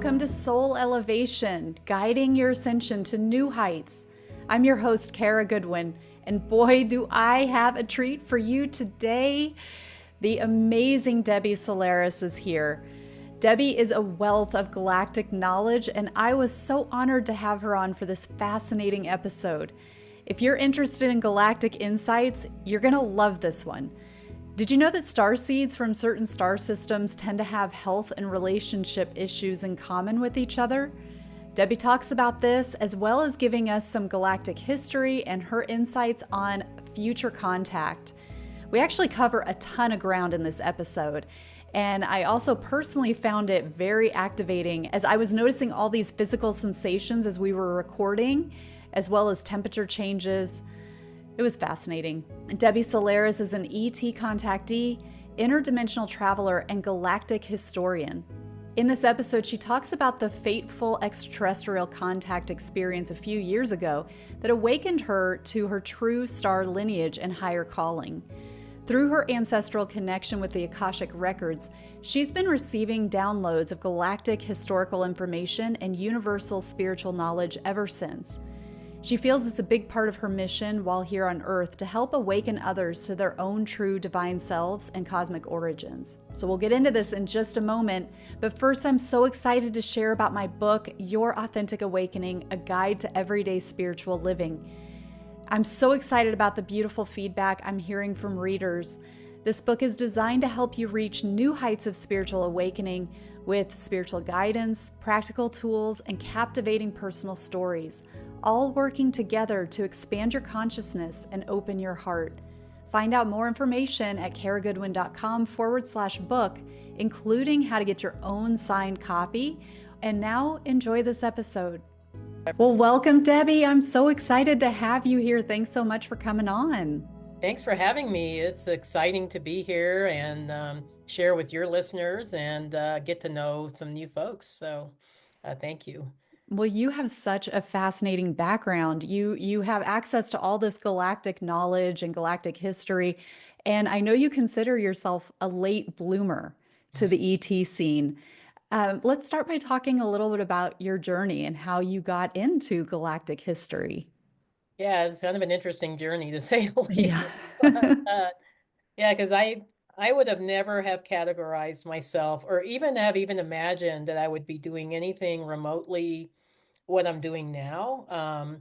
Welcome to Soul Elevation, guiding your ascension to new heights. I'm your host, Kara Goodwin, and boy, do I have a treat for you today. The amazing Debbie Solaris is here. Debbie is a wealth of galactic knowledge, and I was so honored to have her on for this fascinating episode. If you're interested in galactic insights, you're going to love this one. Did you know that starseeds from certain star systems tend to have health and relationship issues in common with each other? Debbie talks about this, as well as giving us some galactic history and her insights on future contact. We actually cover a ton of ground in this episode, and I also personally found it very activating as I was noticing all these physical sensations as we were recording, as well as temperature changes. It was fascinating. Debbie Solaris is an ET contactee, interdimensional traveler, and galactic historian. In this episode, she talks about the fateful extraterrestrial contact experience a few years ago that awakened her to her true star lineage and higher calling. Through her ancestral connection with the Akashic records, she's been receiving downloads of galactic historical information and universal spiritual knowledge ever since. She feels it's a big part of her mission while here on Earth to help awaken others to their own true divine selves and cosmic origins. So we'll get into this in just a moment, but first I'm so excited to share about my book, Your Authentic Awakening, A Guide to Everyday Spiritual Living. I'm so excited about the beautiful feedback I'm hearing from readers. This book is designed to help you reach new heights of spiritual awakening with spiritual guidance, practical tools, and captivating personal stories, all working together to expand your consciousness and open your heart. Find out more information at karagoodwin.com/book, including how to get your own signed copy. And now enjoy this episode. Well, welcome, Debbie. I'm so excited to have you here. Thanks so much for coming on. Thanks for having me. It's exciting to be here and share with your listeners and get to know some new folks. So thank you. Well, you have such a fascinating background. You have access to all this galactic knowledge and galactic history, and I know you consider yourself a late bloomer to the ET scene. Let's start by talking a little bit about your journey and how you got into galactic history. Yeah, it's kind of an interesting journey to say the Yeah. least. Yeah, because I would have never have categorized myself or even imagined that I would be doing anything remotely what I'm doing now.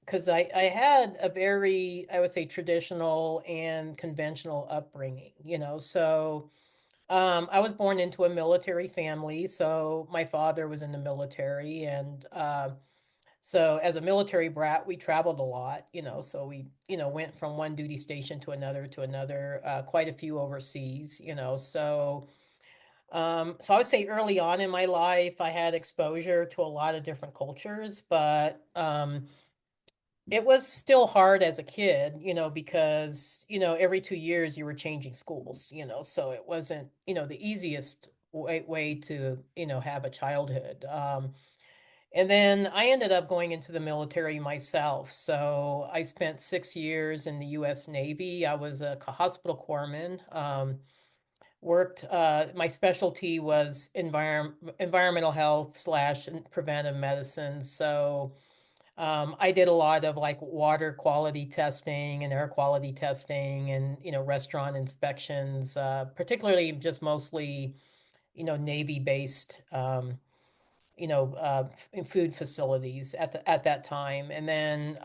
Because I had a very, I would say, traditional and conventional upbringing, so I was born into a military family. So my father was in the military, and so as a military brat, we traveled a lot, so we, went from one duty station to another, quite a few overseas, so I would say early on in my life, I had exposure to a lot of different cultures, but it was still hard as a kid, because, every 2 years you were changing schools, so it wasn't, the easiest way to, have a childhood. And then I ended up going into the military myself. So I spent 6 years in the U.S. Navy. I was a hospital corpsman. Worked, my specialty was environmental health slash preventive medicine. So I did a lot of like water quality testing and air quality testing and, restaurant inspections, particularly just mostly, Navy based, in food facilities at that time. And then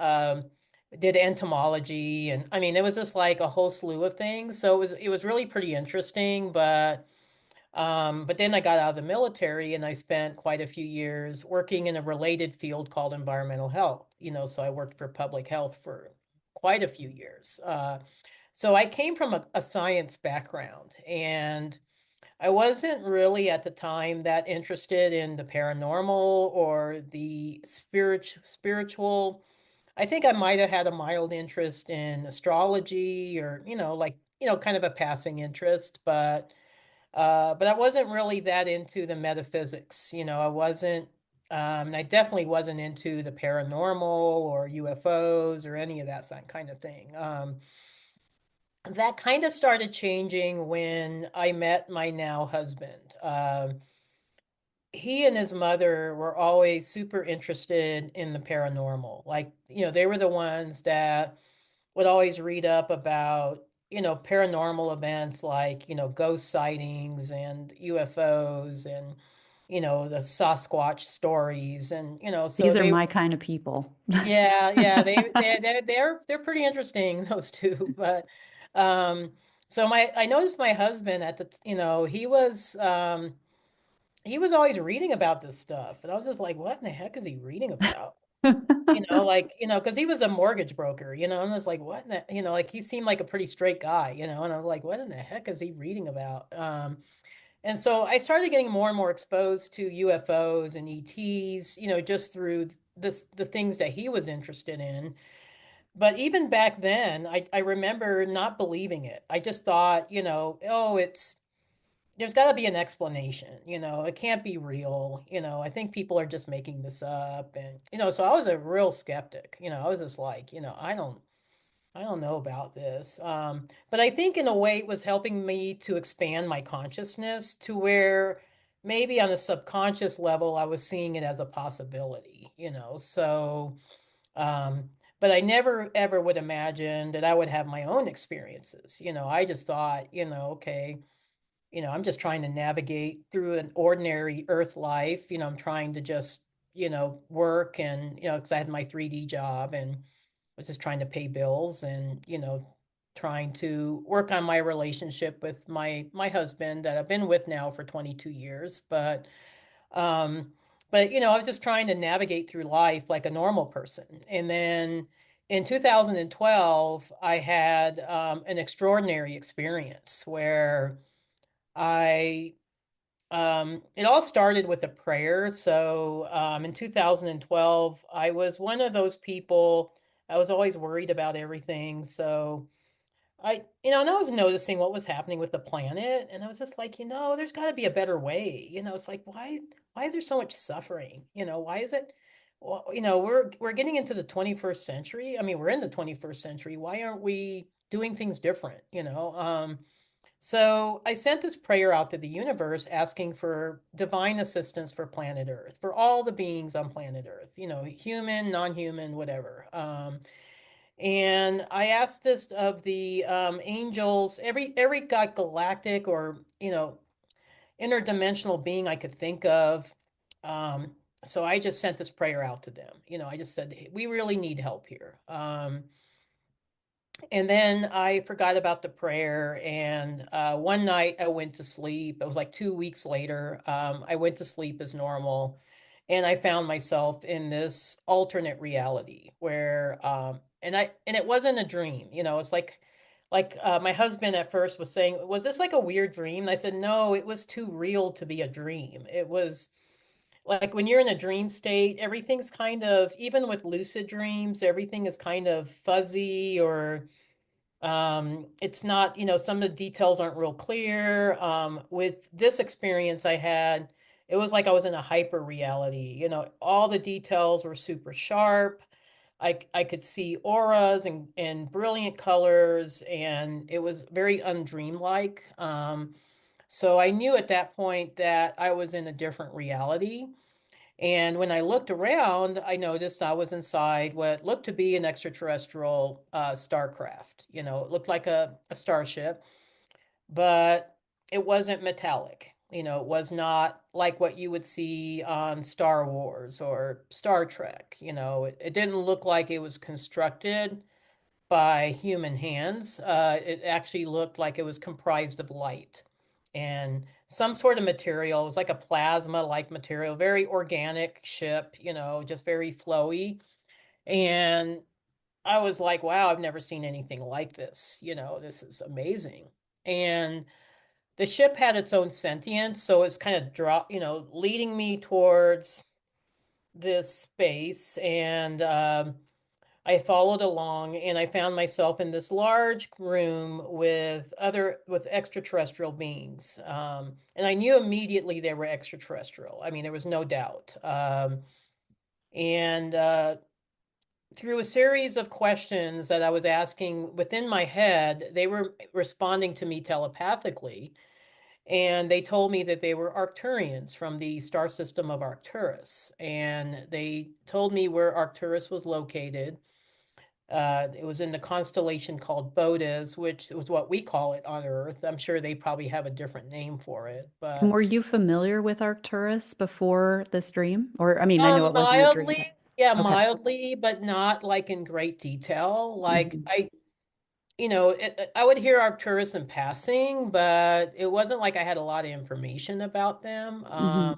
did entomology. And I mean, it was just like a whole slew of things. So it was really pretty interesting, but then I got out of the military and I spent quite a few years working in a related field called environmental health. So I worked for public health for quite a few years. So I came from a science background, and I wasn't really at the time that interested in the paranormal or the spiritual. I think I might have had a mild interest in astrology or, like, kind of a passing interest, but I wasn't really that into the metaphysics. I wasn't, I definitely wasn't into the paranormal or UFOs or any of that kind of thing. That kind of started changing when I met my now husband. he and his mother were always super interested in the paranormal. Like, they were the ones that would always read up about, paranormal events like, ghost sightings and UFOs and, the Sasquatch stories. And, so These are they, my kind of people. yeah, yeah, they're pretty interesting, those two. But, um, so I noticed my husband at the, he was always reading about this stuff. And I was just like, what in the heck is he reading about? Because he was a mortgage broker, and I was like, what in the, like he seemed like a pretty straight guy, and I was like, what in the heck is he reading about? And so I started getting more and more exposed to UFOs and ETs, just through the things that he was interested in. But even back then, I remember not believing it. I just thought, oh, there's got to be an explanation, it can't be real. I think people are just making this up. And, so I was a real skeptic. I was just like, I don't know about this. But I think in a way it was helping me to expand my consciousness to where maybe on a subconscious level I was seeing it as a possibility, so, um, but I never ever would imagine that I would have my own experiences. I just thought, okay, I'm just trying to navigate through an ordinary Earth life. I'm trying to just, work and, because I had my 3D job and was just trying to pay bills and, trying to work on my relationship with my husband that I've been with now for 22 years. Um, I was just trying to navigate through life like a normal person. And then in 2012, I had an extraordinary experience where I it all started with a prayer. So in 2012, I was one of those people. I was always worried about everything. So and I was noticing what was happening with the planet, and I was just like, there's got to be a better way. It's like, why is there so much suffering? Why is it? Well, we're getting into the 21st century. I mean, we're in the 21st century. Why aren't we doing things different? So I sent this prayer out to the universe asking for divine assistance for planet Earth, for all the beings on planet Earth, human, non-human, whatever. And I asked this of the angels, every galactic or, interdimensional being I could think of. Um, so I just sent this prayer out to them. I just said, "Hey, we really need help here." And then I forgot about the prayer. And one night I went to sleep. It was like 2 weeks later. I went to sleep as normal. And I found myself in this alternate reality where, and it wasn't a dream. It's like my husband at first was saying, was this like a weird dream? And I said, no, it was too real to be a dream. It was like when you're in a dream state, everything's kind of, even with lucid dreams, everything is kind of fuzzy or it's not, some of the details aren't real clear. With this experience I had, it was like I was in a hyper reality. All the details were super sharp. I could see auras and brilliant colors, and it was very undreamlike. So I knew at that point that I was in a different reality. And when I looked around, I noticed I was inside what looked to be an extraterrestrial starcraft. It looked like a starship, but it wasn't metallic. It was not like what you would see on Star Wars or Star Trek. It didn't look like it was constructed by human hands. It actually looked like it was comprised of light and some sort of material. It was like a plasma-like material, very organic ship, just very flowy. And I was like, wow, I've never seen anything like this. This is amazing. And the ship had its own sentience, so it's kind of leading me towards this space. And I followed along and I found myself in this large room with extraterrestrial beings. And I knew immediately they were extraterrestrial. I mean, there was no doubt. And through a series of questions that I was asking within my head, they were responding to me telepathically. And they told me that they were Arcturians from the star system of Arcturus. And they told me where Arcturus was located. It was in the constellation called Bodas, which was what we call it on Earth. I'm sure they probably have a different name for it, And but were you familiar with Arcturus before this dream? Or, I mean, I know it wasn't a dream, but yeah, okay. mildly, but not like in great detail. Like Hmm. I would hear Arcturus in passing, but it wasn't like I had a lot of information about them. Hmm.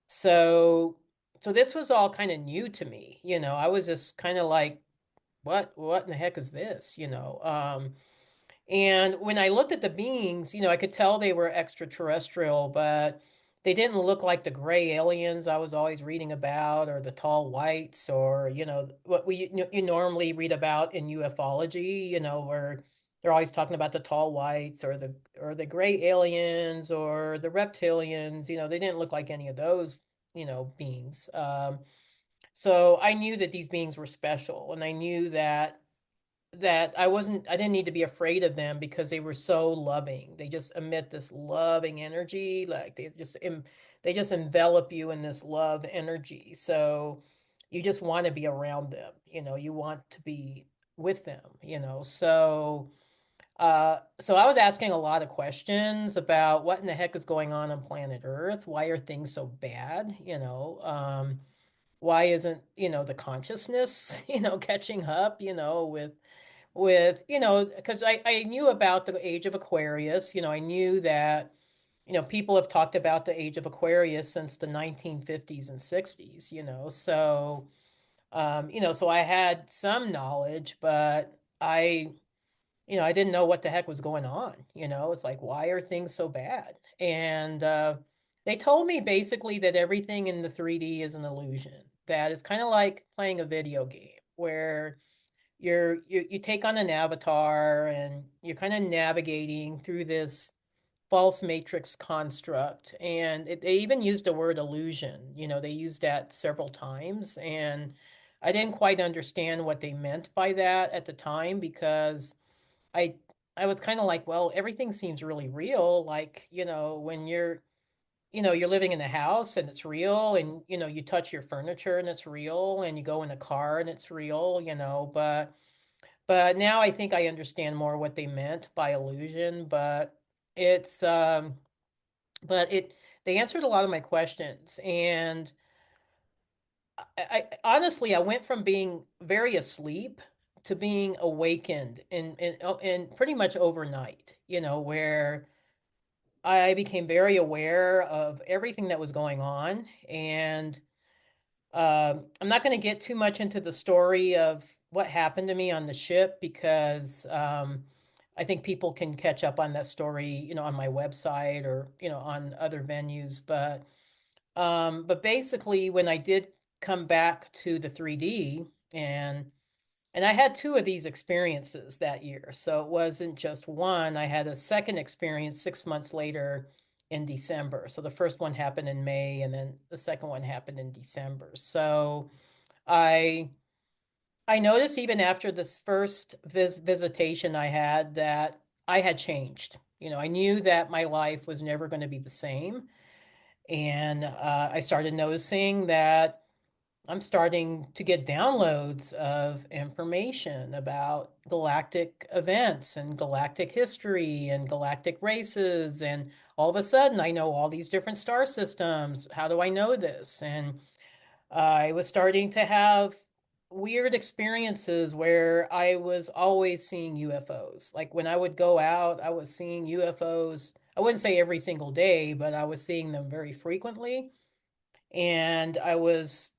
So so this was all kind of new to me. I was just kind of like, what in the heck is this? And when I looked at the beings, I could tell they were extraterrestrial, but they didn't look like the gray aliens I was always reading about, or the tall whites, or what you normally read about in ufology, where they're always talking about the tall whites or the gray aliens or the reptilians. They didn't look like any of those, beings. So I knew that these beings were special, and I knew that I didn't need to be afraid of them because they were so loving. They just emit this loving energy, like they just envelop you in this love energy. So you just want to be around them, you want to be with them. So I was asking a lot of questions about what in the heck is going on planet Earth? Why are things so bad? Why isn't, the consciousness, catching up, with because I knew about the age of Aquarius. I knew that people have talked about the age of Aquarius since the 1950s and 60s. So I had some knowledge, but I didn't know what the heck was going on. It's like, why are things so bad? And they told me basically that everything in the 3D is an illusion, that it's kind of like playing a video game where you take on an avatar and you're kind of navigating through this false matrix construct. And they even used the word illusion. They used that several times, and I didn't quite understand what they meant by that at the time, because I I was kind of like, well, everything seems really real. Like, when you're living in a house and it's real, and you touch your furniture and it's real, and you go in a car and it's real, but now I think I understand more what they meant by illusion. It's but it they answered a lot of my questions. And honestly, I went from being very asleep to being awakened in pretty much overnight, where I became very aware of everything that was going on. And I'm not going to get too much into the story of what happened to me on the ship, because I think people can catch up on that story, on my website, or on other venues. But basically, when I did come back to the 3D, and I had two of these experiences that year. So it wasn't just one. I had a second experience 6 months later in December. So the first one happened in May, and then the second one happened in December. So I I noticed even after this first visitation I had, that I had changed. I knew that my life was never going to be the same. And I started noticing that I'm starting to get downloads of information about galactic events and galactic history and galactic races. And all of a sudden, I know all these different star systems. How do I know this? And I was starting to have weird experiences where I was always seeing UFOs. Like when I would go out, I was seeing UFOs. I wouldn't say every single day, but I was seeing them very frequently. And I was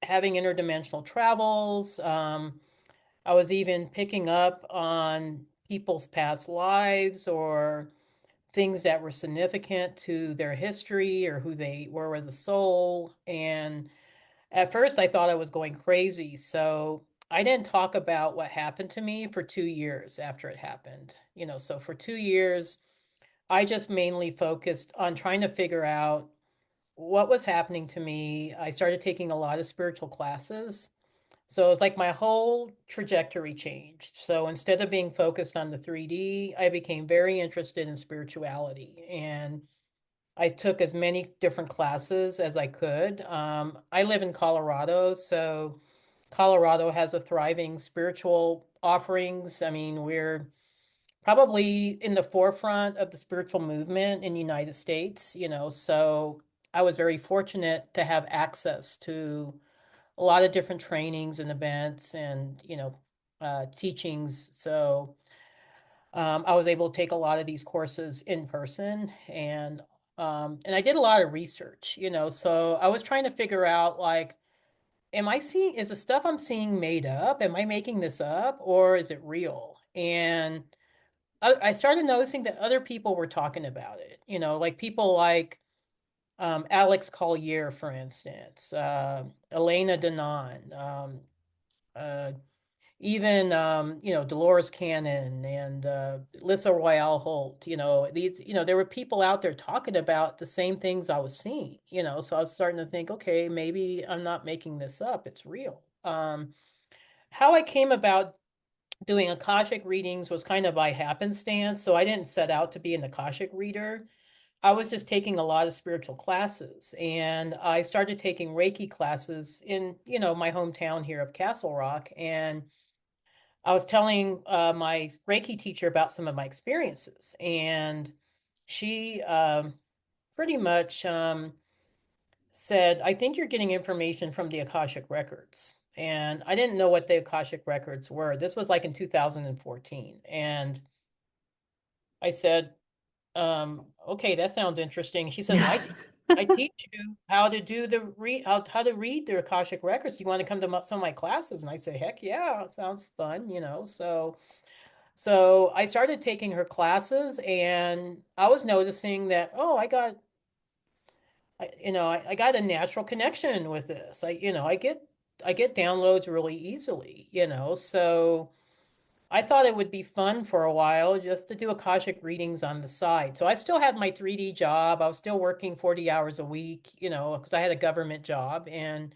having interdimensional travels. I was even picking up on people's past lives, or things that were significant to their history, or who they were as a soul. And at first, I thought I was going crazy. So I didn't talk about what happened to me for 2 years after it happened. So for 2 years, I just mainly focused on trying to figure out what was happening to me. I started taking a lot of spiritual classes. So it's like my whole trajectory changed. So instead of being focused on the 3D, I became very interested in spirituality, and I took as many different classes as I could. I live in Colorado, so Colorado has a thriving spiritual offerings. I mean, we're probably in the forefront of the spiritual movement in the United States, so I was very fortunate to have access to a lot of different trainings and events and, teachings. So I was able to take a lot of these courses in person, and I did a lot of research, so I was trying to figure out, like, is the stuff I'm seeing made up? Am I making this up, or is it real? And I started noticing that other people were talking about it, like people like Alex Collier, for instance, Elena Denon, uh, even Dolores Cannon and Lissa Royale Holt. There were people out there talking about the same things I was seeing. So I was starting to think, okay, maybe I'm not making this up; it's real. How I came about doing Akashic readings was kind of by happenstance. So I didn't set out to be an Akashic reader. I was just taking a lot of spiritual classes, and I started taking Reiki classes in, my hometown here of Castle Rock. And I was telling my Reiki teacher about some of my experiences, and she pretty much said, I think you're getting information from the Akashic records. And I didn't know what the Akashic records were. This was like in 2014. And I said, okay, that sounds interesting. She says, I teach you how to do how to read the Akashic records. You want to come to some of my classes? And I say, heck yeah, sounds fun, So I started taking her classes, and I was noticing that, oh, I got a natural connection with this. I get downloads really easily, so I thought it would be fun for a while just to do Akashic readings on the side. So I still had my 3D job. I was still working 40 hours a week, because I had a government job, and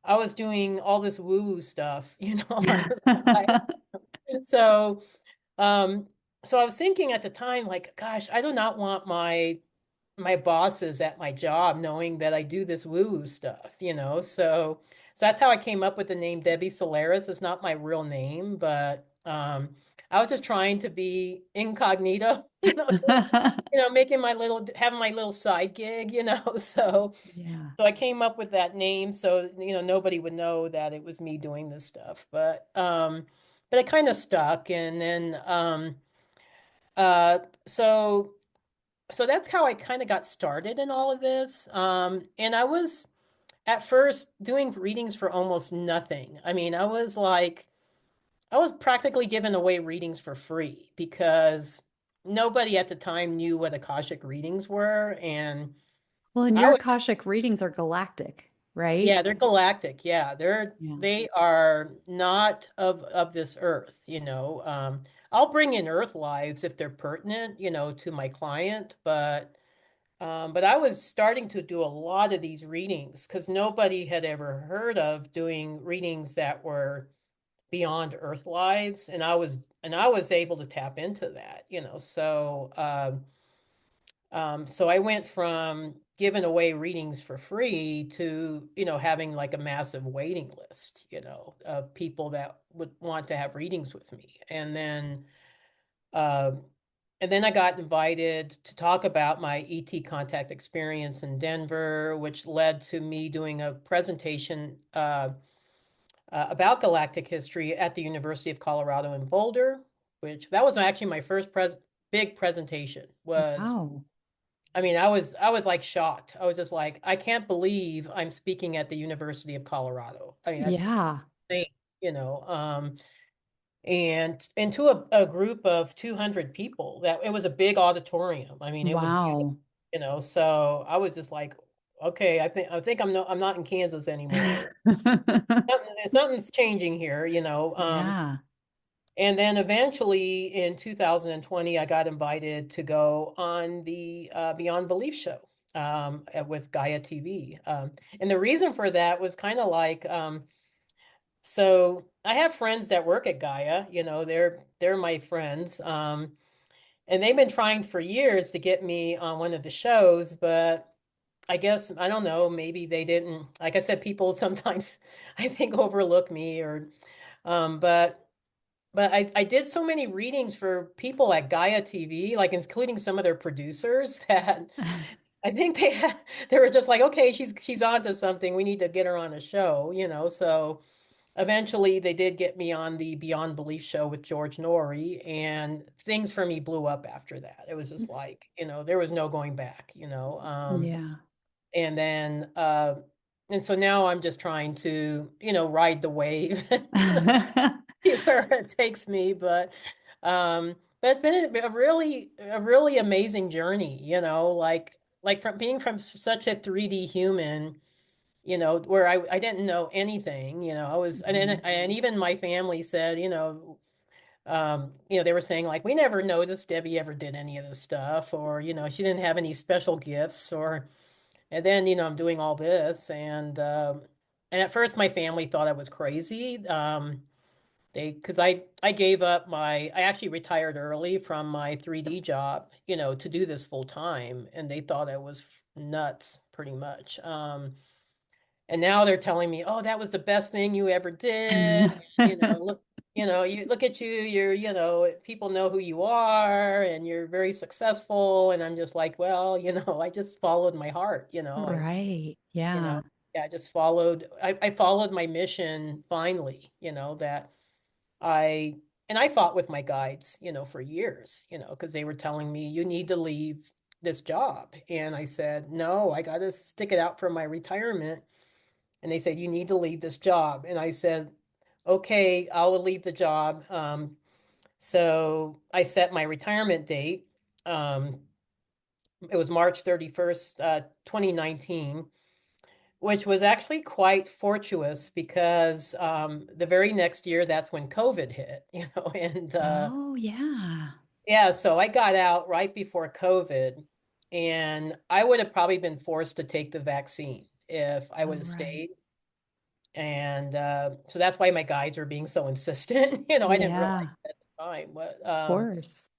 I was doing all this woo-woo stuff, on the side. So, um, so I was thinking at the time, like, gosh, I do not want my bosses at my job knowing that I do this woo-woo stuff, So that's how I came up with the name Debbie Solaris. It's not my real name, but I was just trying to be incognito, making having my little side gig, So Yeah. so I came up with that name so nobody would know that it was me doing this stuff. But it kind of stuck, and then uh so so that's how I kind of got started in all of this. And I was at first doing readings for almost nothing. I mean, I was practically giving away readings for free because nobody at the time knew what Akashic readings were. And Well, and I your was, Akashic readings are galactic, right? yeah, they're galactic. Yeah, Yeah. they are not of this earth, I'll bring in earth lives if they're pertinent, to my client, but I was starting to do a lot of these readings because nobody had ever heard of doing readings that were beyond Earth lives, and I was able to tap into that, so I went from giving away readings for free to, having like a massive waiting list, of people that would want to have readings with me, um, and then I got invited to talk about my ET contact experience in Denver, which led to me doing a presentation about galactic history at the University of Colorado in Boulder, which that was actually my first big presentation. Wow. I was like shocked. I was just like, I can't believe I'm speaking at the University of Colorado. I mean, that's Yeah. insane, you know. And to a group of 200 people, that it was a big auditorium. I mean, it was beautiful, Wow. so I was just like, okay, I think I'm not in Kansas anymore. Something's changing here, Yeah. and then eventually in 2020 I got invited to go on the Beyond Belief show, with Gaia TV, and the reason for that was kind of like, so I have friends that work at Gaia, they're my friends. And they've been trying for years to get me on one of the shows, but I guess I don't know, maybe they didn't. Like I said, people sometimes I think overlook me or but I did so many readings for people at Gaia TV, like including some of their producers that I think they were just like, okay, she's on to something. We need to get her on a show. So eventually they did get me on the Beyond Belief show with George Norrie, and things for me blew up after that. It was just like, there was no going back. Yeah. And then and so now I'm just trying to, ride the wave and see where it takes me. But it's been a really amazing journey, like from being from such a 3D human, where I didn't know anything, I was, Mhm. and even my family said, they were saying like, we never noticed Debbie ever did any of this stuff, or, she didn't have any special gifts, and then, I'm doing all this. And at first my family thought I was crazy. Because I gave up I actually retired early from my 3D job, to do this full time, and they thought I was nuts pretty much. And now they're telling me, "Oh, that was the best thing you ever did." Look, you look at you, people know who you are and you're very successful. And I'm just like, well, I just followed my heart, Right. you Yeah. know, yeah, I just I followed my mission finally, that I, and I fought with my guides, for years, because they were telling me, you need to leave this job. And I said, no, I got to stick it out for my retirement. And they said, you need to leave this job. And I said, okay, I will leave the job. So I set my retirement date. Um, it was March 31st, 2019, which was actually quite fortuitous because the very next year, that's when COVID hit, and Oh, yeah. yeah, so I got out right before COVID, and I would have probably been forced to take the vaccine if I would Oh, have right. stayed. And so that's why my guides were being so insistent. I didn't realize Yeah, at the time, but of course.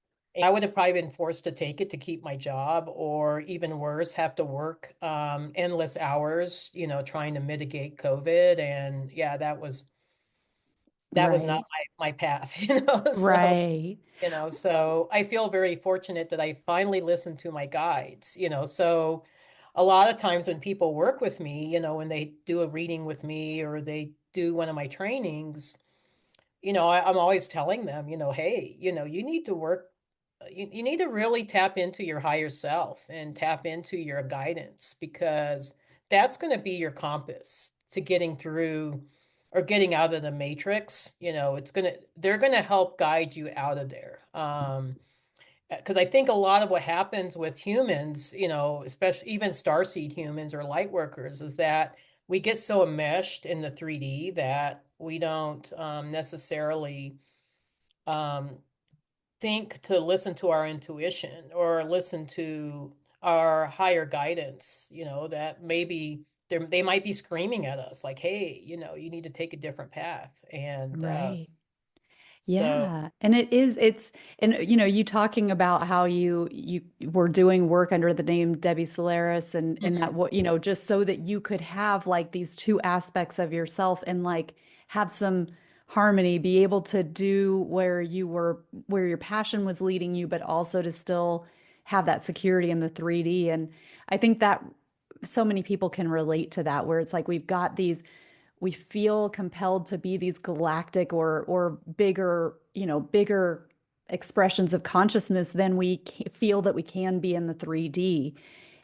I would have probably been forced to take it to keep my job, or even worse, have to work endless hours, trying to mitigate COVID. And yeah, that was not Right. my path, So Right. so I feel very fortunate that I finally listened to my guides, so a lot of times when people work with me, when they do a reading with me or they do one of my trainings, I'm always telling them, hey, you need to work, you need to really tap into your higher self and tap into your guidance, because that's going to be your compass to getting through or getting out of the matrix. They're going to help guide you out of there. Because I think a lot of what happens with humans, especially even starseed humans or light workers, is that we get so enmeshed in the 3D that we don't necessarily um, think to listen to our intuition or listen to our higher guidance, that maybe they might be screaming at us like, hey, you need to take a different path. And Right. so, Yeah. And and you talking about how you were doing work under the name Debbie Solaris and that mhm, what, just so that you could have like these two aspects of yourself and like have some harmony, be able to do where your passion was leading you, but also to still have that security in the 3D. And I think that so many people can relate to that, where it's like we feel compelled to be these galactic or bigger, bigger expressions of consciousness than we feel that we can be in the 3D.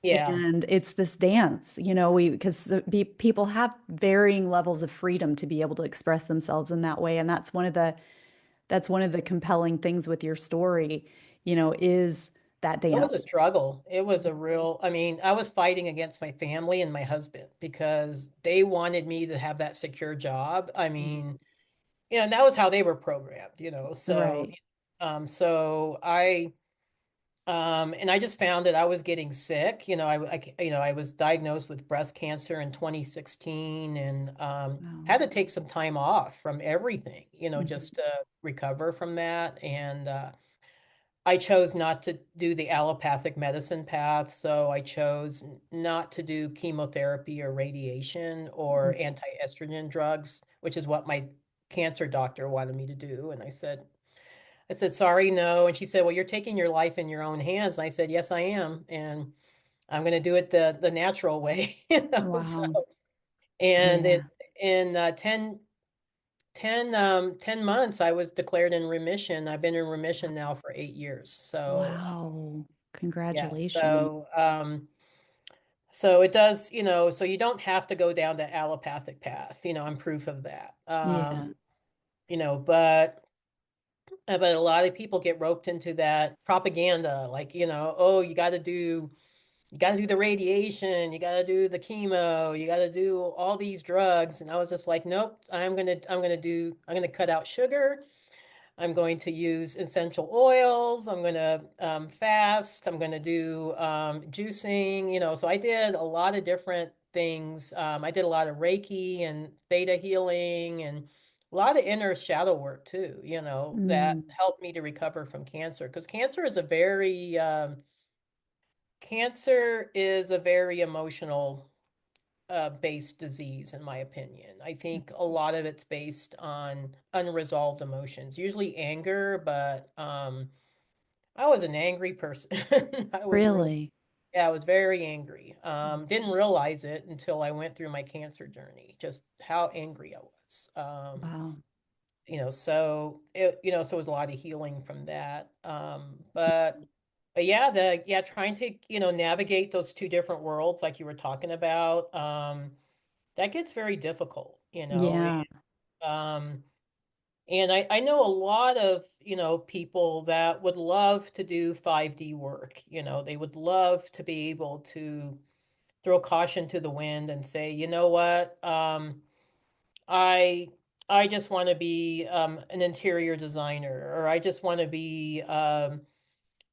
yeah. And it's this dance, we because people have varying levels of freedom to be able to express themselves in that way. And that's one of the compelling things with your story, is that It was a dance. struggle. It was I mean, I was fighting against my family and my husband because they wanted me to have that secure job. I Mhm. mean, that was how they were programmed, So, Right. so And I just found that I was getting sick. I was diagnosed with breast cancer in 2016 and Wow. had to take some time off from everything, Mhm. just to recover from that. And I chose not to do the allopathic medicine path, so I chose not to do chemotherapy or radiation or anti-estrogen drugs, which is what my cancer doctor wanted me to do. And I said, sorry, no. And she said, well, you're taking your life in your own hands. And I said, yes, I am. And I'm going to do it the natural way, So, Wow. and Yeah. in 10 months, I was declared in remission. I've been in remission now for 8 years. So, Wow. yeah. Congratulations. So it does, so you don't have to go down the allopathic path. I'm proof of that. Yeah. You know, but but a lot of people get roped into that propaganda, like, oh, you got to do the radiation, you got to do the chemo, you got to do all these drugs. And I was just like, nope, I'm going to cut out sugar. I'm going to use essential oils. I'm going to fast. I'm going to do juicing, So I did a lot of different things. I did a lot of Reiki and theta healing and a lot of inner shadow work too, that Mm. helped me to recover from cancer. Because cancer is a very emotional based disease, in my opinion. I think a lot of it's based on unresolved emotions, usually anger, but I was an angry person. I was really, Really? yeah, I was very angry. Didn't realize it until I went through my cancer journey, just how angry I was. Wow. So it was a lot of healing from that. But yeah, trying to, navigate those two different worlds like you were talking about. That gets very difficult, Yeah. um, and I know a lot of, people that would love to do 5D work, they would love to be able to throw caution to the wind and say, you know what, I I just want to be an interior designer, or I just want to be,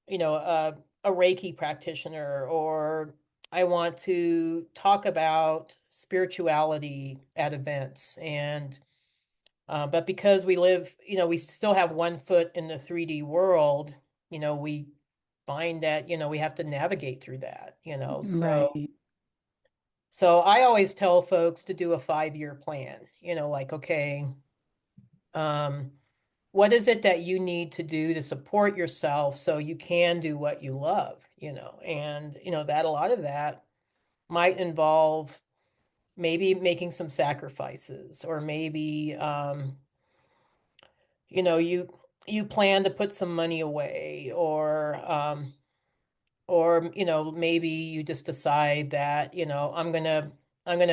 you know, a Reiki practitioner, or I want to talk about spirituality at events. And but because we still have one foot in the 3D world, we find that, we have to navigate through that, Right. so I always tell folks to do a 5-year plan, like, okay, um, what is it that you need to do to support yourself so you can do what you love, and, that a lot of that might involve maybe making some sacrifices, or maybe, you plan to put some money away, or maybe you just decide that, I'm gonna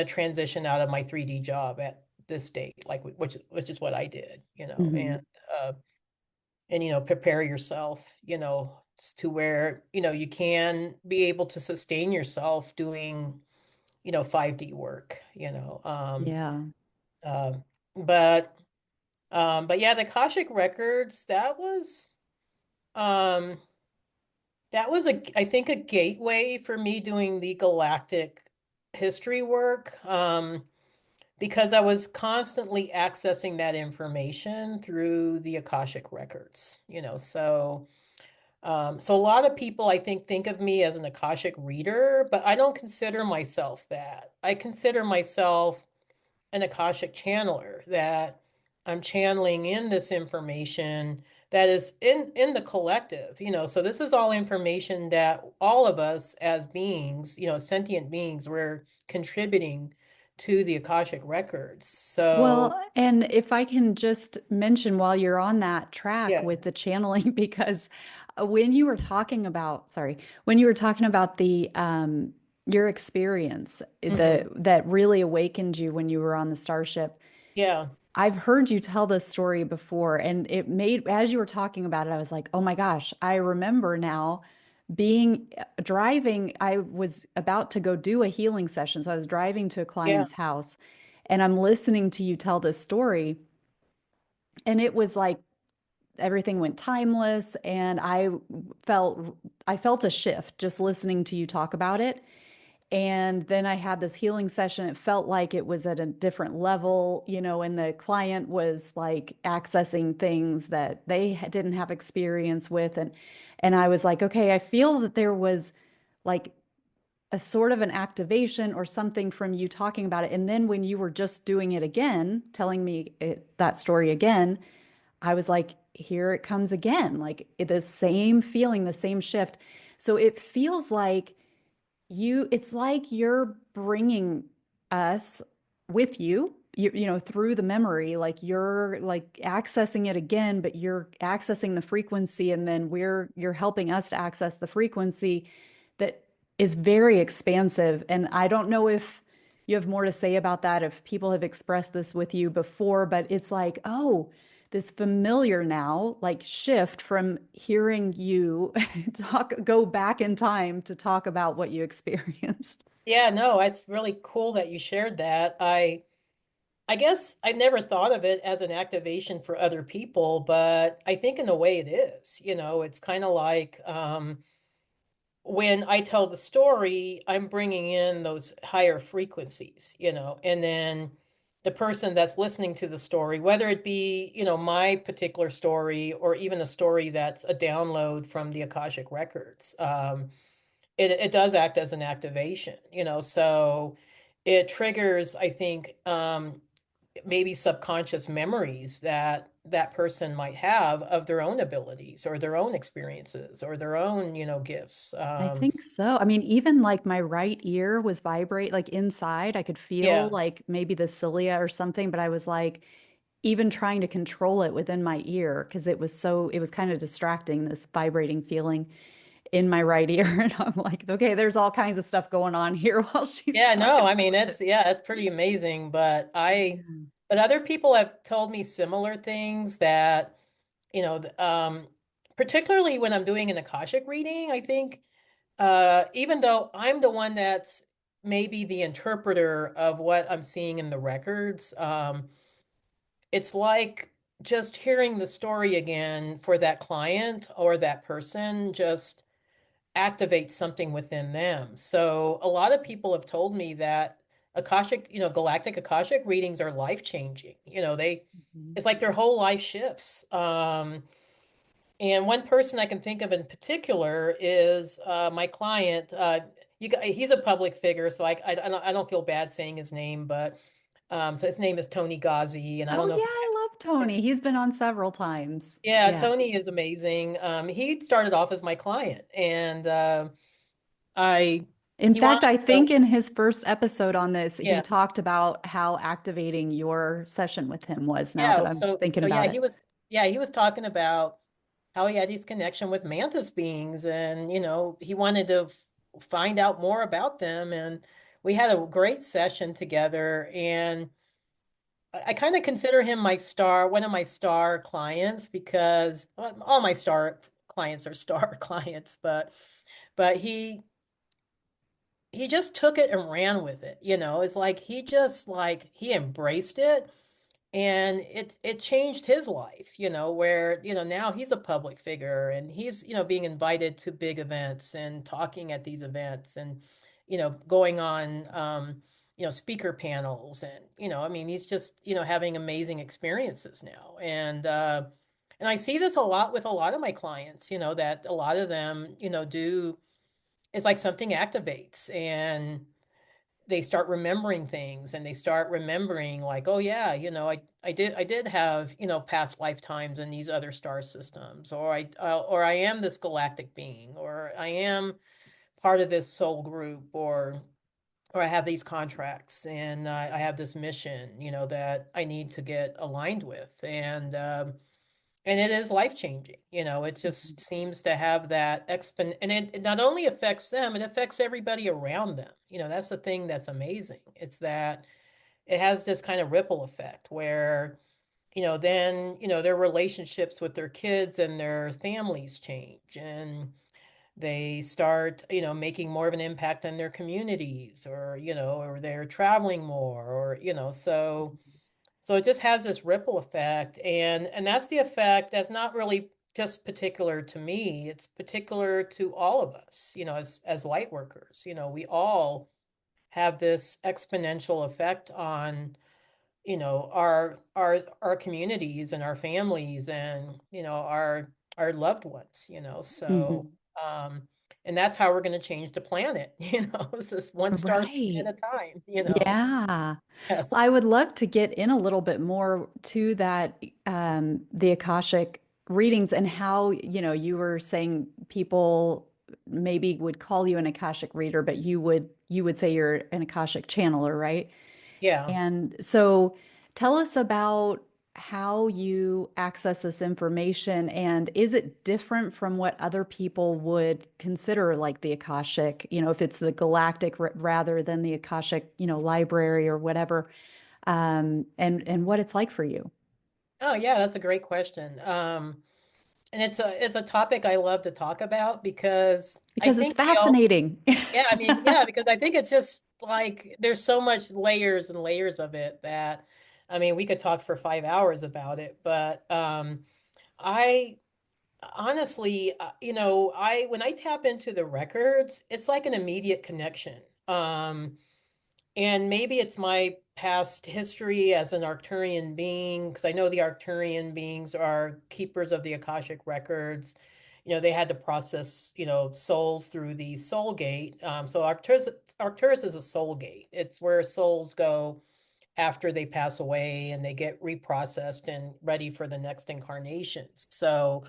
transition out of my 3D job at this date, like, which is what I did, Hmm. and prepare yourself, to where, you can be able to sustain yourself doing, 5D work, Yeah. um, but yeah, the Akashic records, um I think, a gateway for me doing the galactic history work, because I was constantly accessing that information through the Akashic records, so a lot of people, I think of me as an Akashic reader, but I don't consider myself that. I consider myself an Akashic channeler, that I'm channeling in this information that is in the collective, so this is all information that all of us as beings, sentient beings, we're contributing to the Akashic records. So Well, and if I can just mention while you're on that track yeah, with the channeling, because when you were talking about, sorry, when you were talking about the your experience hmm, that really awakened you when you were on the starship, yeah, I've heard you tell this story before, and it made, as you were talking about it, I was like, oh my gosh, I remember now being driving. I was about to go do a healing session. So I was driving to a yeah, client's house and I'm listening to you tell this story. And it was like everything went timeless. And felt, I felt a shift just listening to you talk about it. And then I had this healing session. It felt like it was at a different level, and the client was like accessing things that they didn't have experience with. And I was like, okay, I feel that there was like a sort of an activation or something from you talking about it. And then when you were just doing it again, telling me that story again, I was like, here it comes again, like the same feeling, the same shift. So it feels like it's like you're bringing us with you, through the memory, like you're like accessing it again, but you're accessing the frequency, and then you're helping us to access the frequency that is very expansive. And I don't know if you have more to say about that, if people have expressed this with you before, but it's like, oh, this familiar now, like shift from hearing you go back in time to talk about what you experienced. Yeah, no, it's really cool that you shared that. I guess I never thought of it as an activation for other people, but I think in a way it is. It's kind of like when I tell the story, I'm bringing in those higher frequencies, and then the person that's listening to the story, whether it be, my particular story or even a story that's a download from the Akashic records, it does act as an activation, so it triggers, I think, maybe subconscious memories that that person might have of their own abilities or their own experiences or their own, gifts. I think so. I mean, even like my right ear was vibrate, like inside, I could feel Yeah. like maybe the cilia or something, but I was like even trying to control it within my ear because it was kind of distracting, this vibrating feeling in my right ear. And I'm like, okay, there's all kinds of stuff going on here while she's Yeah, no, talking I mean, about it's, it. yeah, it's pretty amazing, Yeah. but other people have told me similar things that, particularly when I'm doing an Akashic reading, I think, even though I'm the one that's maybe the interpreter of what I'm seeing in the records, it's like just hearing the story again for that client or that person just activates something within them. So a lot of people have told me that Akashic, Galactic Akashic readings are life changing. Mhm. It's like their whole life shifts. And one person I can think of in particular is my client. He's a public figure, so I don't feel bad saying his name, but so his name is Tony Ghazi, and I Oh don't know yeah, if you. I love Tony. He's been on several times. Yeah, Yeah. Tony is amazing. He started off as my client, and I In he wanted fact, I to think know. in his first episode on this, he Yeah, talked about how activating your session with him was, now that yeah. I'm So thinking so yeah, about it. he was talking about how he had his connection with mantis beings, and he wanted to find out more about them, and we had a great session together, and I kind of consider him one of my star clients, because well, all my star clients are star clients, but he just took it and ran with it. It's like he embraced it, and it changed his life, where now he's a public figure, and he's being invited to big events and talking at these events, and going on speaker panels, and I mean, he's just having amazing experiences now, and I see this a lot with a lot of my clients, that a lot of them do. It's like something activates, and they start remembering things, and they start remembering, like, oh yeah, I did have past lifetimes in these other star systems, or I am this galactic being, or I am part of this soul group, or I have these contracts, and I have this mission that I need to get aligned with, and it is life changing. It Mhm. just seems to have that and it not only affects them, it affects everybody around them. That's the thing that's amazing. It's that it has this kind of ripple effect where, then, their relationships with their kids and their families change, and they start, making more of an impact on their communities, or they're traveling more, or, so it just has this ripple effect, and that's the effect that's not really just particular to me. It's particular to all of us, as light workers. We all have this exponential effect on, our communities and our families and, our loved ones, so Mhm. um and that's how we're going to change the planet, it's just one star seed at Right. a time, Yeah. yes. Well, I would love to get in a little bit more to that, the Akashic readings and how, you were saying people maybe would call you an Akashic reader, but you would say you're an Akashic channeler, right? Yeah. And so tell us about how you access this information, and is it different from what other people would consider like the Akashic, if it's the Galactic rather than the Akashic, library or whatever, and what it's like for you? Oh yeah, that's a great question. And it's a topic I love to talk about because I Because it's think we all, fascinating. yeah, I mean, yeah, because I think it's just like there's so much layers and layers of it that, I mean, we could talk for 5 hours about it, but I honestly, I when I tap into the records, it's like an immediate connection. And maybe it's my past history as an Arcturian being, because I know the Arcturian beings are keepers of the Akashic records. They had to process, souls through the soul gate. So Arcturus is a soul gate. It's where souls go after they pass away and they get reprocessed and ready for the next incarnation. So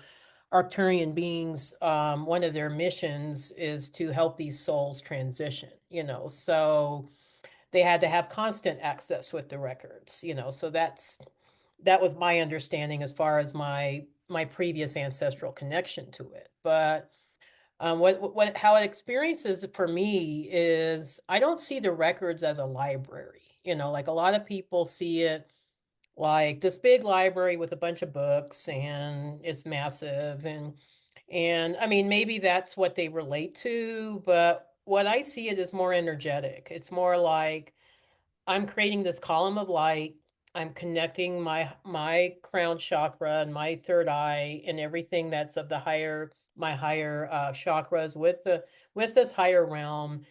Arcturian beings, one of their missions is to help these souls transition, so they had to have constant access with the records, so that was my understanding as far as my previous ancestral connection to it. But what how it experiences for me is I don't see the records as a library, like a lot of people see it like this big library with a bunch of books and it's massive, and I mean maybe that's what they relate to, but what I see it is more energetic. It's more like I'm creating this column of light. I'm connecting my crown chakra and my third eye and everything that's of the higher my higher chakras with this higher realm.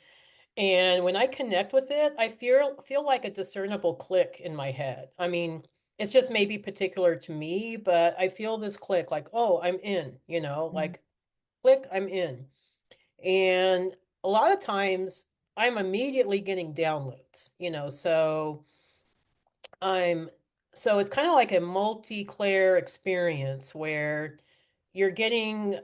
And when I connect with it, I feel like a discernible click in my head. I mean, it's just maybe particular to me, but I feel this click like, oh, I'm in, Mhm. like click, I'm in. And a lot of times I'm immediately getting downloads, I'm so it's kind of like a multi-clair experience where you're getting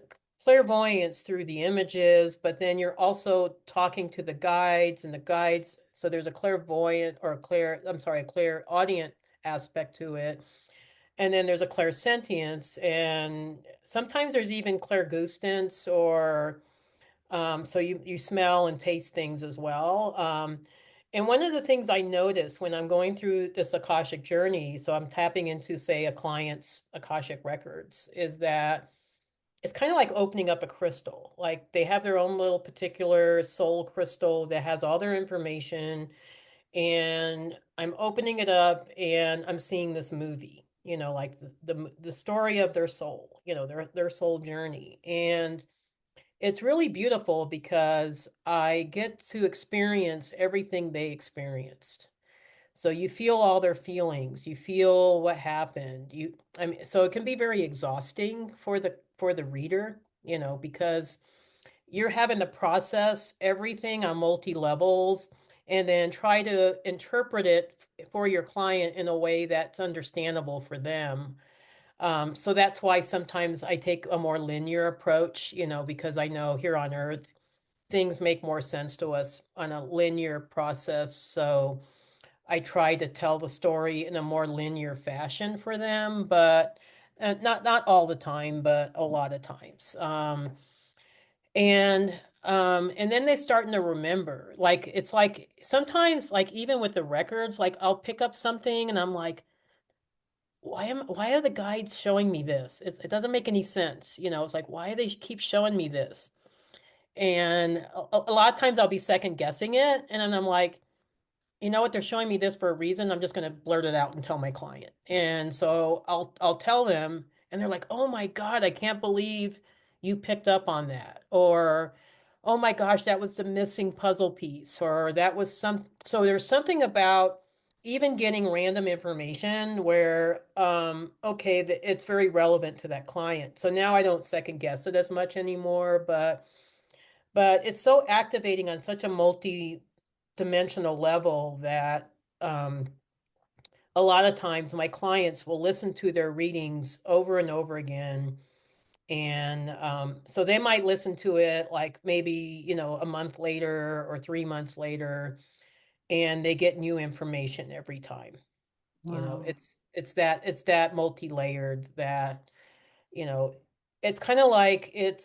clairvoyance through the images, but then you're also talking to the guides and the guides. So there's a clairvoyant or a clairaudient aspect to it. And then there's a clairsentience, and sometimes there's even clairgustance or so you smell and taste things as well. And one of the things I notice when I'm going through this Akashic journey, so I'm tapping into, say, a client's Akashic records, is that it's kind of like opening up a crystal. Like they have their own little particular soul crystal that has all their information, and I'm opening it up and I'm seeing this movie, like the story of their soul, their soul journey. And it's really beautiful because I get to experience everything they experienced. So you feel all their feelings, you feel what happened. I mean, so it can be very exhausting for the reader, because you're having to process everything on multi levels and then try to interpret it for your client in a way that's understandable for them. So that's why sometimes I take a more linear approach, because I know here on Earth, things make more sense to us on a linear process. So I try to tell the story in a more linear fashion for them, but not all the time, but a lot of times. And and then they starting to remember. Like it's like sometimes, like even with the records, like I'll pick up something and I'm like, why are the guides showing me this? It doesn't make any sense. It's like, why do they keep showing me this? And a lot of times I'll be second guessing it. And then I'm like, you know what? They're showing me this for a reason. I'm just going to blurt it out and tell my client. And so I'll tell them. and they're like, "Oh my God, I can't believe you picked up on that," or "Oh my gosh, that was the missing puzzle piece," or that was some. So there's something about even getting random information where, okay, it's very relevant to that client. So now I don't second guess it as much anymore, but it's so activating on such a multi-dimensional level that a lot of times my clients will listen to their readings over and over again. And so they might listen to it like maybe, a month later or 3 months later, and they get new information every time. Wow. It's that multi-layered that, you know, it's kind of like it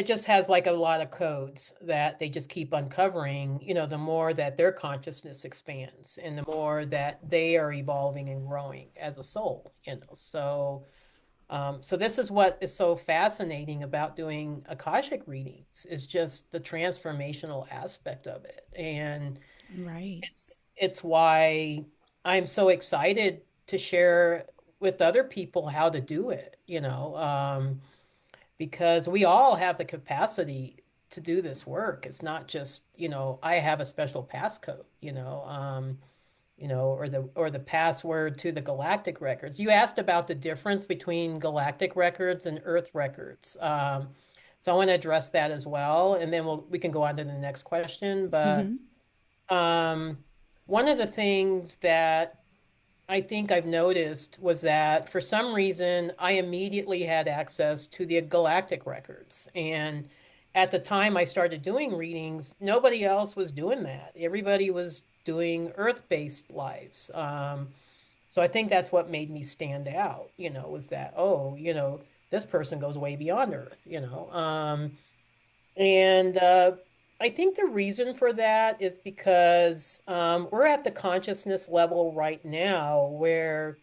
just has like a lot of codes that they just keep uncovering, the more that their consciousness expands and the more that they are evolving and growing as a soul. So this is what is so fascinating about doing Akashic readings is just the transformational aspect of it. And Right. it's why I'm so excited to share with other people how to do it, because we all have the capacity to do this work. It's not just, I have a special passcode, or the password to the galactic records. You asked about the difference between galactic records and Earth records. So I want to address that as well, and then we can go on to the next question. But Mm-hmm. um, one of the things that I think I've noticed was that for some reason I immediately had access to the galactic records. And at the time I started doing readings, nobody else was doing that. Everybody was doing Earth-based lives. So I think that's what made me stand out, was that, oh, this person goes way beyond Earth. And I think the reason for that is because we're at the consciousness level right now where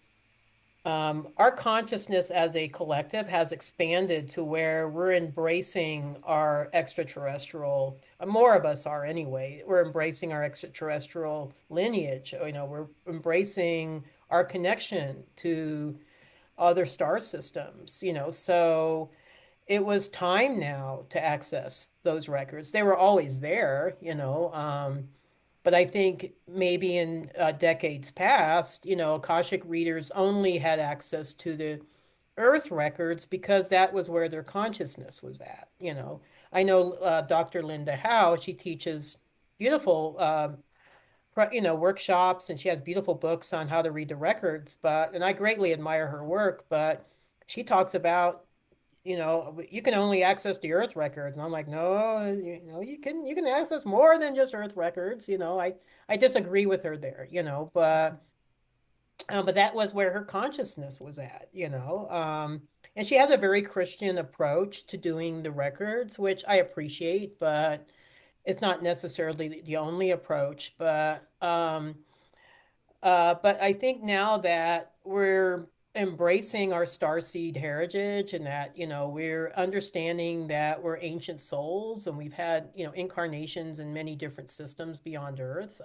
our consciousness as a collective has expanded to where we're embracing our extraterrestrial, more of us are anyway, we're embracing our extraterrestrial lineage. We're embracing our connection to other star systems. So it was time now to access those records. They were always there, but I think maybe in decades past, Akashic readers only had access to the Earth records because that was where their consciousness was at. I know Dr. Linda Howe, she teaches beautiful, workshops, and she has beautiful books on how to read the records, and I greatly admire her work, but she talks about you can only access the Earth records. And I'm like, no, you can access more than just Earth records. I disagree with her there, but that was where her consciousness was at. And she has a very Christian approach to doing the records, which I appreciate, but it's not necessarily the only approach. But I think now that we're embracing our starseed heritage and that, we're understanding that we're ancient souls and we've had, incarnations in many different systems beyond Earth,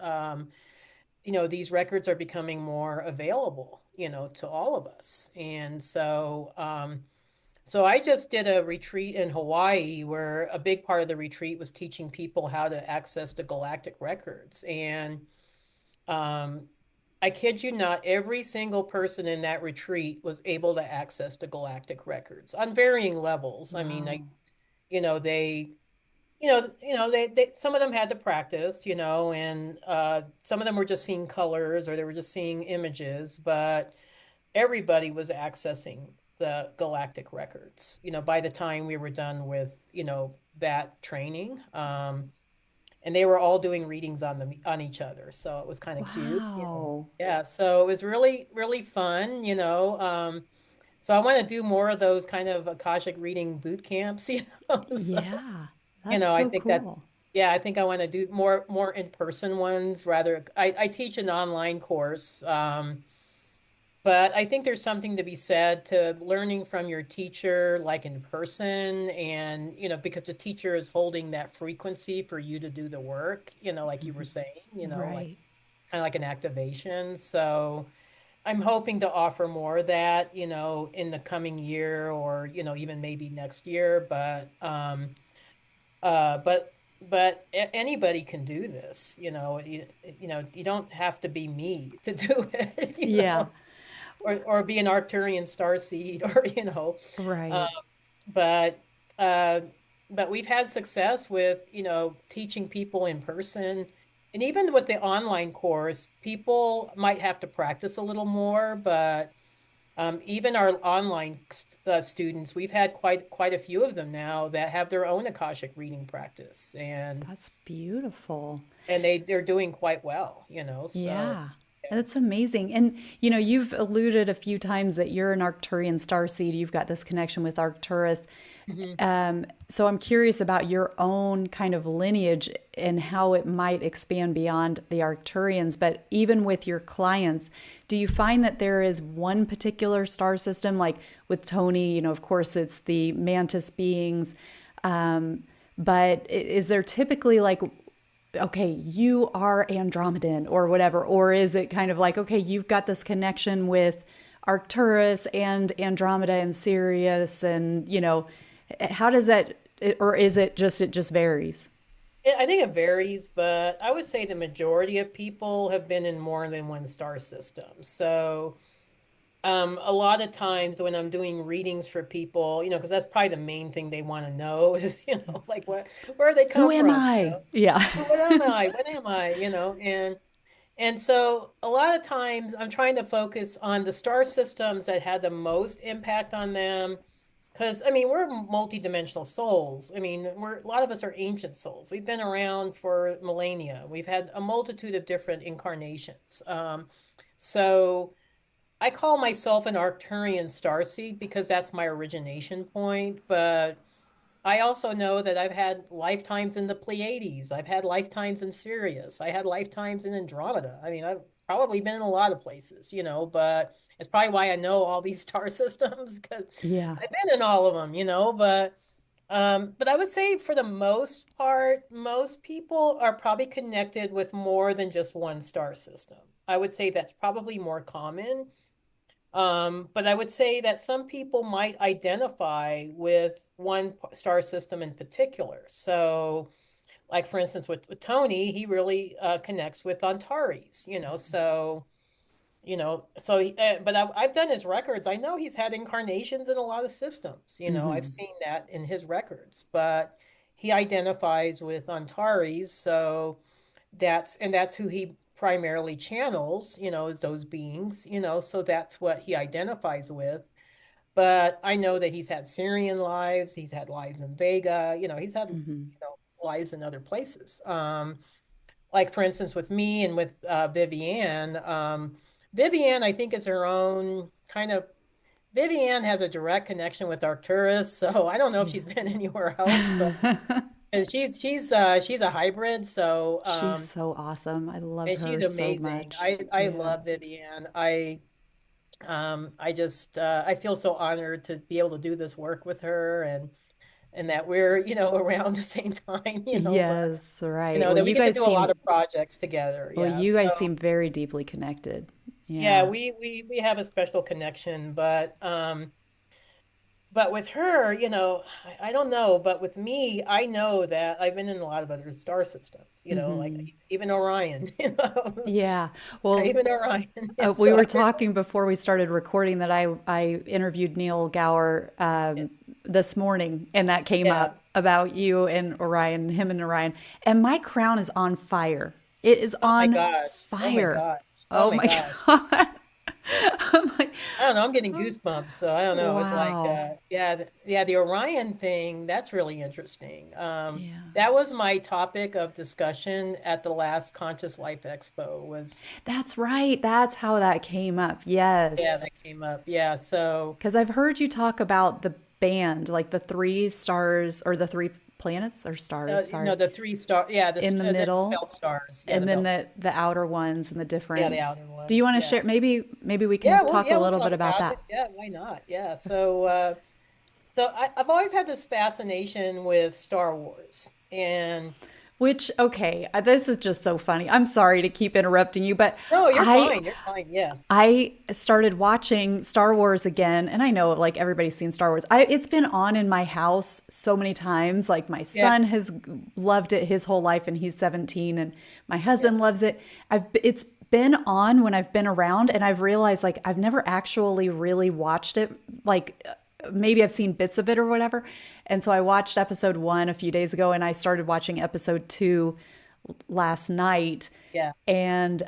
these records are becoming more available, to all of us. And so I just did a retreat in Hawaii where a big part of the retreat was teaching people how to access the galactic records. And um, I kid you not, every single person in that retreat was able to access the galactic records on varying levels. I mean, Wow. they, some of them had to practice, and some of them were just seeing colors or they were just seeing images, but everybody was accessing the galactic records, by the time we were done with, that training. And they were all doing readings on each other, so it was kind of cute. Wow. Yeah, so it was really really fun. So I want to do more of those kind of Akashic reading boot camps. So Yeah. That's I so think that's, cool. yeah, I think I want to do more in-person ones rather. I teach an online course, but I think there's something to be said to learning from your teacher, like in person, and because the teacher is holding that frequency for you to do the work, like you were saying, like Right. it's kind of like an activation. So I'm hoping to offer more of that, in the coming year or, even maybe next year. Uh, but, anybody can do this, you don't have to be me to do it, Yeah, or be an Arcturian starseed or, uh, right. but, uh, but we've had success with, teaching people in person. And even with the online course, people might have to practice a little more, but even our online students, we've had quite a few of them now that have their own Akashic reading practice, That's beautiful. and they're doing quite well, so Yeah, yeah. that's amazing. And you've alluded a few times that you're an Arcturian starseed. You've got this connection with Arcturus. Mhm. So I'm curious about your own kind of lineage and how it might expand beyond the Arcturians. But even with your clients, do you find that there is one particular star system? Like with Tony, of course, it's the mantis beings. But is there typically like, okay, you are Andromedan or whatever? Or is it kind of like, okay, you've got this connection with Arcturus and Andromeda and Sirius and, how does that, or is it just varies? I think it varies, but I would say the majority of people have been in more than one star system. So a lot of times when I'm doing readings for people, because that's probably the main thing they want to know is, like where they Who come am from, I? Yeah. what am I? What am I? And so a lot of times I'm trying to focus on the star systems that had the most impact on them. Because, I mean, we're multidimensional souls. I mean, a lot of us are ancient souls. We've been around for millennia. We've had a multitude of different incarnations. So I call myself an Arcturian starseed because that's my origination point. But I also know that I've had lifetimes in the Pleiades. I've had lifetimes in Sirius. I had lifetimes in Andromeda. I mean, I've probably been in a lot of places, but it's probably why I know all these star systems because Yeah. I've been in all of them, but I would say for the most part, most people are probably connected with more than just one star system. I would say that's probably more common. But I would say that some people might identify with one star system in particular. So, like for instance, with Tony, he really connects with Antares, but I've done his records. I know he's had incarnations in a lot of systems. I've Hmm. seen that in his records, but he identifies with Antares, so that's who he primarily channels, is those beings, so that's what he identifies with. But I know that he's had Syrian lives, he's had lives in Vega, he's had, Hmm. lives in other places. Like for instance, with me and with Vivienne, Vivienne, I think is her own kind of. Vivienne has a direct connection with Arcturus, so I don't know if she's been anywhere else, but Yeah. and she's a hybrid, so She's so awesome. I love and she's her so amazing. much. I Yeah. love Vivienne. I just I feel so honored to be able to do this work with her and that we're around the same time, but Yes, right. that we get to do a lot of projects together. Well, Yeah, you so guys seem very deeply connected. yeah, Yeah. we have a special connection, but with her, I don't know, but with me, I know that I've been in a lot of other star systems, like Hmm. even Orion, Yeah. Well, even Orion. Yeah, we so were talking before we started recording that I interviewed Neil Gower this morning, and that came yeah. up about you and Orion, him and Orion. And my crown is on fire. It is Oh my on gosh. Oh my fire. gosh. Oh Oh my my gosh. God. I'm like, I don't know. I'm getting goosebumps. So I don't know. It's like, wow. yeah, yeah, the Orion thing, that's really interesting. Yeah. That was my topic of discussion at the last Conscious Life Expo was, That's right. That's how that came up. yeah, Yes. that came up. Yeah. So, Because I've heard you talk about the band, like the three stars or the three planets or stars, sorry, no, the three star, yeah, in the the middle, belt stars. Yeah, the and then belt, the outer ones and the yeah, the difference. outer Do you ones. want to Yeah. share? Maybe we can talk a Yeah, we'll little bit talk about about that. it. Yeah, why not? Yeah. So I've always had this fascination with Star Wars. And Which, okay, this is just so funny. I'm sorry to keep interrupting you, but No, you're I fine. You're fine. Yeah. I started watching Star Wars again, and I know like everybody's seen Star Wars. It's been on in my house so many times. Like my Yeah. son has loved it his whole life, and he's 17, and my Yeah. husband loves it. It's been on when I've been around, and I've realized like I've never actually really watched it. Like maybe I've seen bits of it or whatever. And so I watched episode 1 a few days ago, and I started watching episode 2 last night. Yeah. And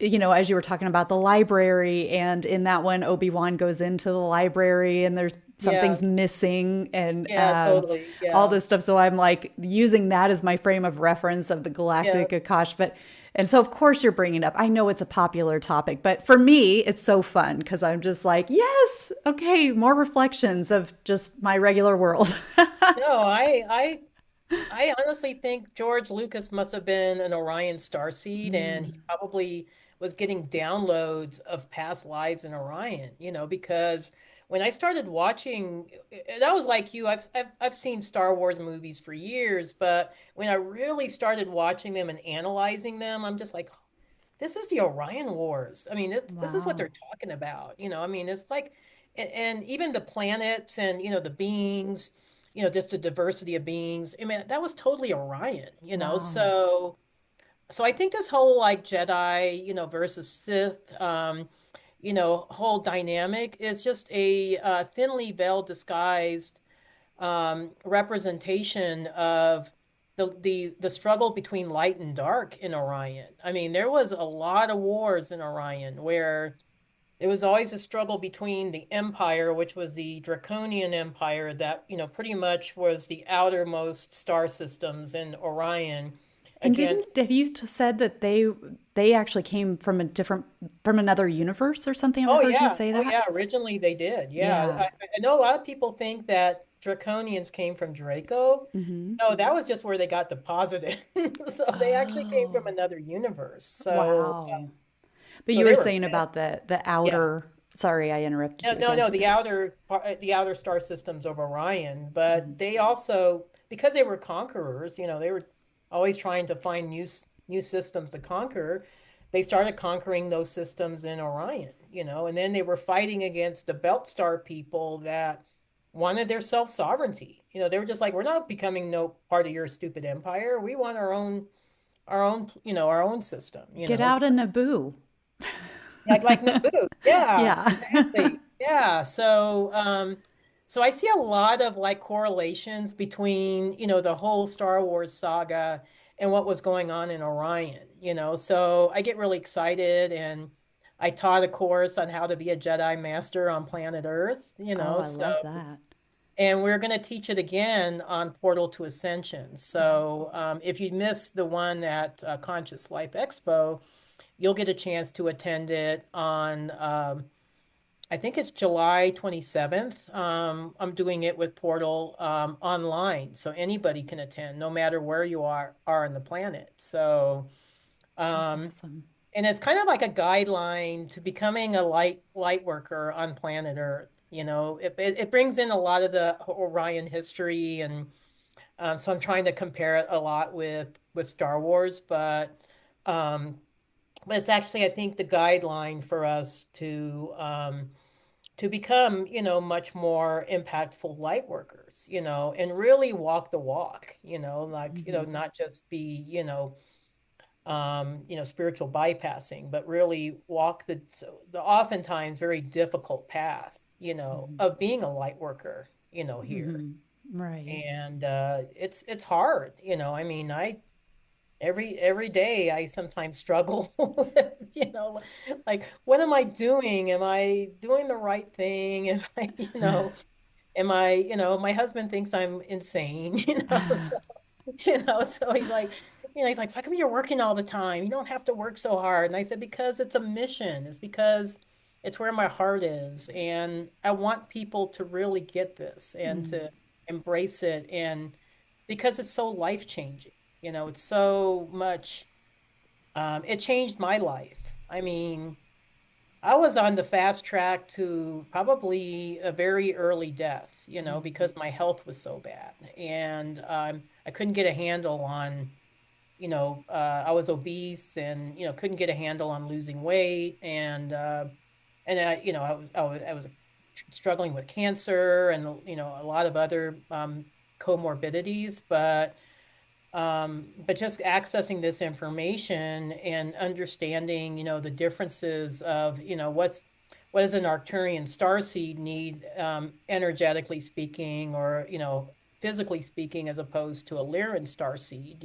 you know, as you were talking about the library, and in that one, Obi-Wan goes into the library, and there's Yeah. something's missing, and Yeah. Totally. all Yeah. this stuff. So I'm like using that as my frame of reference of the Yeah. Galactic Akash. But and so of course you're bringing it up. I know it's a popular topic, but for me, it's so fun because I'm just like, yes, okay, more reflections of just my regular world. No, I honestly think George Lucas must have been an Orion Starseed, and he probably was getting downloads of past lives in Orion, because when I started watching, and I was like you, I've seen Star Wars movies for years, but when I really started watching them and analyzing them, I'm just like, this is the Orion Wars. I mean, this is what they're Wow. talking about. I mean, it's like, and even the planets and, the beings, just the diversity of beings. I mean, that was totally Orion. Wow. So I think this whole like Jedi, versus Sith, whole dynamic is just a thinly veiled, disguised representation of the struggle between light and dark in Orion. I mean, there was a lot of wars in Orion where it was always a struggle between the Empire, which was the Draconian Empire that, pretty much was the outermost star systems in Orion And didn't against. have you said that they actually came from a different from another universe or something? Have I Oh heard you yeah. say Oh that? yeah. Originally they did. Yeah. Yeah. I know a lot of people think that Draconians came from Draco. Hmm. No, that was just where they got deposited. So they actually came from Oh, another universe. wow. But So you were they were, saying about the yeah. outer. Sorry, I interrupted No, you no, again. no, the outer star systems of Orion, but they also, because they were conquerors, they were always trying to find new systems to conquer. They started conquering those systems in Orion, and then they were fighting against the Belt Star people that wanted their self-sovereignty. They were just like, we're not becoming no part of your stupid empire. We want our own system, Get out of Naboo. like Naboo. Yeah, Yeah. exactly. Yeah. So I see a lot of like correlations between, the whole Star Wars saga and what was going on in Orion. So I get really excited, and I taught a course on how to be a Jedi Master on planet Earth, Oh, I so love that. and we're going to teach it again on Portal to Ascension. So if you missed the one at Conscious Life Expo, you'll get a chance to attend it on, I think it's July 27th. I'm doing it with Portal online, so anybody can attend, no matter where you are on the planet. So, That's um, awesome. and it's kind of like a guideline to becoming a light worker on planet Earth. It brings in a lot of the Orion history, and so I'm trying to compare it a lot with Star Wars, um, but it's actually, I think, the guideline for us to become, much more impactful light workers, and really walk the walk, like, Hmm. not just be, spiritual bypassing, but really walk the oftentimes very difficult path, Hmm. of being a light worker, here. Hmm. Right. And it's hard. I mean, every day I sometimes struggle with, like, what am I doing? Am I doing the right thing? Am I, my husband thinks I'm insane, so he's like, how come you're working all the time? You don't have to work so hard. And I said, because it's a mission. It's because it's where my heart is. And I want people to really get this and Mm. to embrace it. And because it's so life changing, it's so much, it changed my life. I mean, I was on the fast track to probably a very early death. because my health was so bad. And I couldn't get a handle on, I was obese and, couldn't get a handle on losing weight. And I was struggling with cancer and, a lot of other comorbidities, but just accessing this information and understanding, the differences of, what does an Arcturian starseed need, energetically speaking, or, physically speaking, as opposed to a Lyran starseed.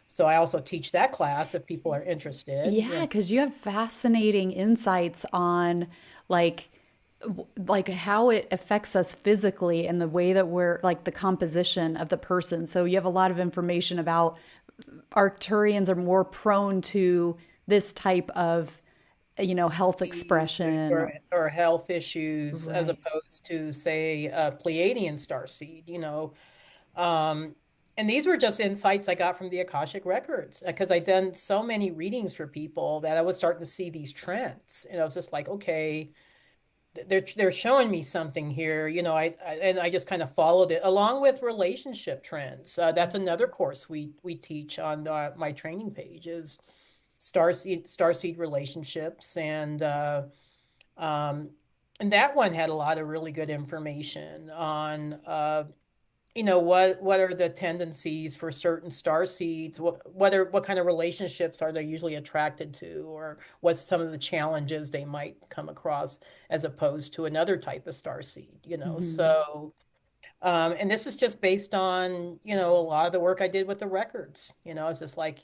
So I also teach that class if people are interested. Yeah, because you have fascinating insights on like like how it affects us physically and the way that we're like the composition of the person. So you have a lot of information about Arcturians are more prone to this type of health expression. Or health issues as Right. opposed to, say, a Pleiadian starseed. Um, and these were just insights I got from the Akashic records because I'd done so many readings for people that I was starting to see these trends. And I was just like, okay, they're showing me something here. And I just kind of followed it along with relationship trends. That's another course we teach on my training page is starseed relationships, um, and that one had a lot of really good information on what are the tendencies for certain star seeds, what kind of relationships are they usually attracted to, or what's some of the challenges they might come across as opposed to another type of star seed. Mhm. So and this is just based on a lot of the work I did with the records. It's just like,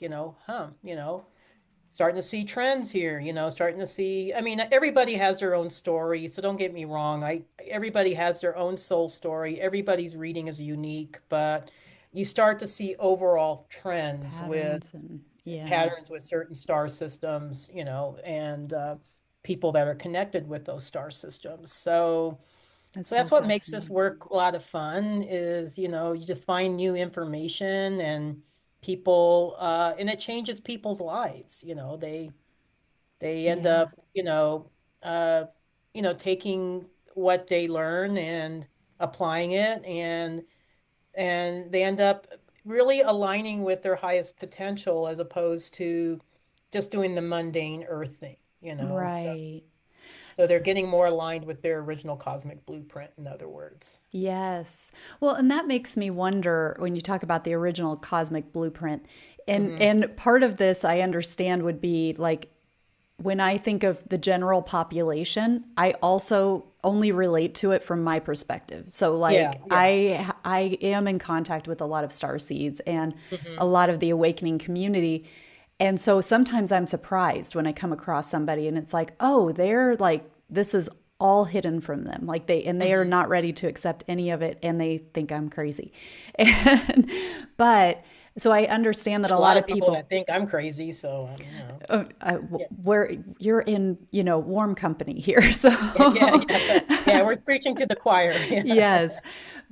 starting to see trends here, starting to see, I mean, everybody has their own story, so don't get me wrong. Everybody has their own soul story. Everybody's reading is unique, but you start to see overall trends with Patterns and yeah, patterns with certain star systems, and people that are connected with those star systems. So that's so that's what makes this fascinating. work a lot of fun is, you just find new information and people, and it changes people's lives. They end Yeah. up, uh, taking what they learn and applying it, and they end up really aligning with their highest potential as opposed to just doing the mundane earth thing. So Right. so they're getting more aligned with their original cosmic blueprint, in other words. Yes. Well, and that makes me wonder when you talk about the original cosmic blueprint. And Hmm. and part of this I understand would be like when I think of the general population, I also only relate to it from my perspective. So Yeah, like yeah. I am in contact with a lot of star seeds and a Hmm. lot of the awakening community. And so sometimes I'm surprised when I come across somebody and it's like, "Oh, they're like this is all hidden from them. Like they are Hmm. not ready to accept any of it and they think I'm crazy." And but so I understand that There's a a lot lot of of people people that think I'm crazy, so yeah, where you're in, warm company here. So yeah, yeah, yeah, yeah. We're preaching to the choir. Yeah, yes.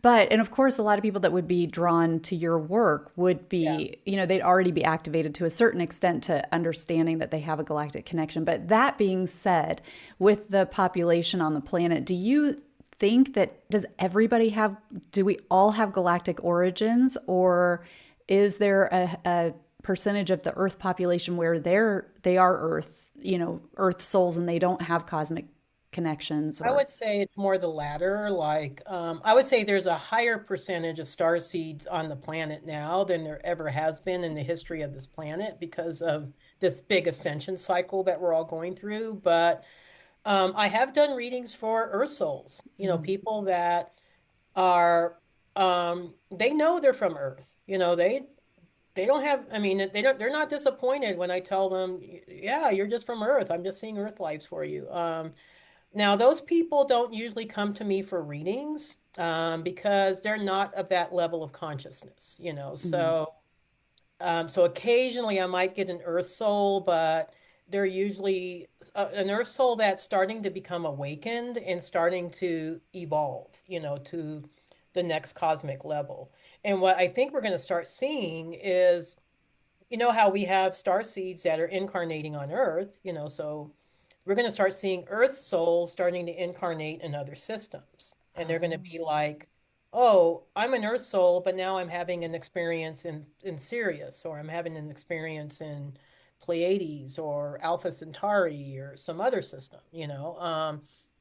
But, and of course, a lot of people that would be drawn to your work would yeah. be, they'd already be activated to a certain extent to understanding that they have a galactic connection. But that being said, with the population on the planet, do you think that, do we all have galactic origins, or is there a percentage of the Earth population where they are Earth, Earth souls and they don't have cosmic connections I or would say it's more the latter. Like, I would say there's a higher percentage of star seeds on the planet now than there ever has been in the history of this planet because of this big ascension cycle that we're all going through. But I have done readings for Earth souls, people that are, they know they're from Earth. They don't have, I mean, they're not disappointed when I tell them, yeah, you're just from Earth. I'm just seeing Earth lives for you. Now, those people don't usually come to me for readings because they're not of that level of consciousness. So occasionally I might get an Earth soul, but they're usually an Earth soul that's starting to become awakened and starting to evolve, to the next cosmic level. And what I think we're going to start seeing is, how we have star seeds that are incarnating on Earth. So we're going to start seeing Earth souls starting to incarnate in other systems. and they're going to Oh. be like, oh, I'm an Earth soul, but now I'm having an experience in Sirius, or I'm having an experience in Pleiades or Alpha Centauri or some other system, you know.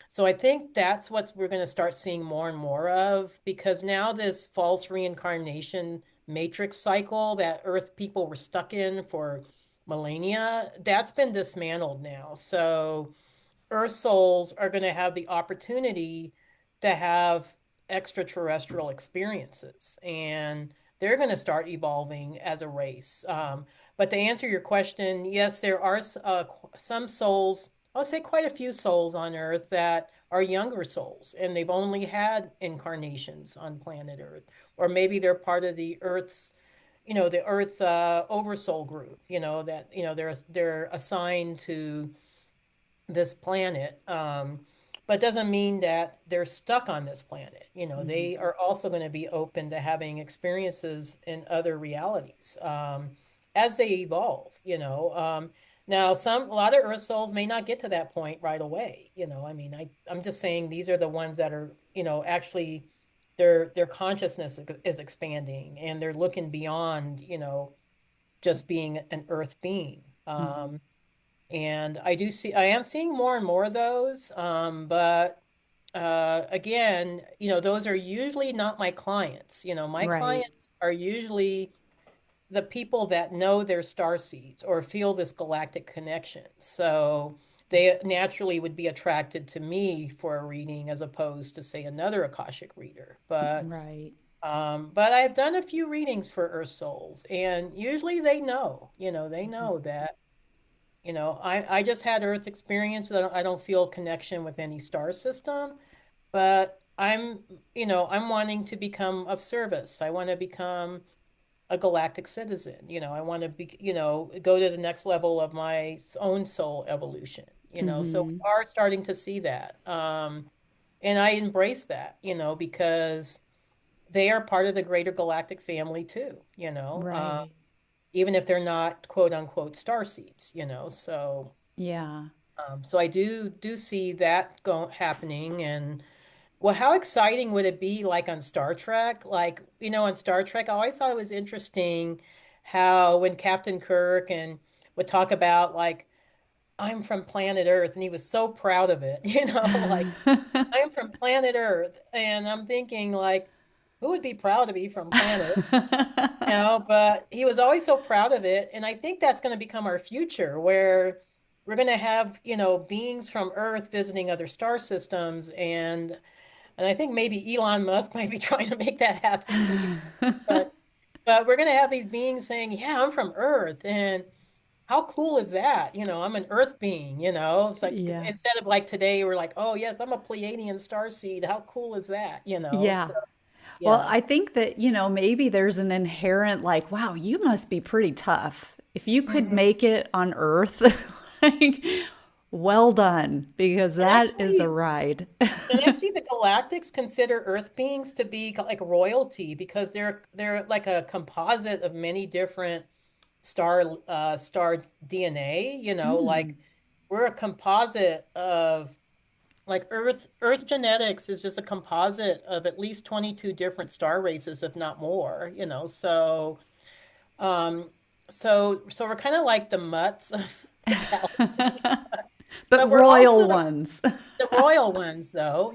So I think that's what we're going to start seeing more and more of, because now this false reincarnation matrix cycle that Earth people were stuck in for millennia, that's been dismantled now. So Earth souls are going to have the opportunity to have extraterrestrial experiences, and they're going to start evolving as a race. But to answer your question, yes, there are some souls, I'll say quite a few souls on Earth that are younger souls, and they've only had incarnations on planet Earth, or maybe they're part of the Earth's, the Earth oversoul group, that, they're assigned to this planet, but doesn't mean that they're stuck on this planet. Hmm. They are also going to be open to having experiences in other realities, as they evolve. Now, a lot of Earth souls may not get to that point right away. I mean, I'm just saying these are the ones that are, actually their consciousness is expanding, and they're looking beyond, just being an Earth being. Hmm. And I am seeing more and more of those. But again, those are usually not my clients. My Right. clients are usually the people that know their star seeds or feel this galactic connection. So they naturally would be attracted to me for a reading as opposed to, say, another Akashic reader. Right. But I've done a few readings for Earth Souls, and usually they Hmm. know that I just had Earth experience. I don't feel connection with any star system, but I'm wanting to become of service. I want to become a galactic citizen. I want to go to the next level of my own soul evolution. So we Hmm. are starting to see that. And I embrace that, because they are part of the greater galactic family too, Right. even if they're not quote unquote star seeds, so. Yeah. So I do see that happening. And well, how exciting would it be, like on Star Trek? Like, on Star Trek, I always thought it was interesting how when Captain Kirk and would talk about, like, I'm from planet Earth, and he was so proud of it, like, I'm from planet Earth. And I'm thinking, like, who would be proud to be from planet but he was always so proud of it. And I think that's going to become our future, where we're going to have, beings from Earth visiting other star systems. And I think maybe Elon Musk might be trying to make that happen. But but we're going to have these beings saying, yeah, I'm from Earth. And how cool is that? I'm an Earth being, It's like, Yeah. instead of like today, we're like, oh, yes, I'm a Pleiadian starseed. How cool is that? Yeah. So Well, yeah. I think that, maybe there's an inherent like, wow, you must be pretty tough. If you could Mhm. make it on Earth, like, well done, because And that is a actually, ride. And actually, the Galactics consider Earth beings to be like royalty, because they're like a composite of many different star DNA. Like, Mm. we're a composite of, like, Earth genetics is just a composite of at least 22 different star races, if not more. Um, so we're kind of like the mutts of the galaxy, But but we're also royal ones. the royal ones, though,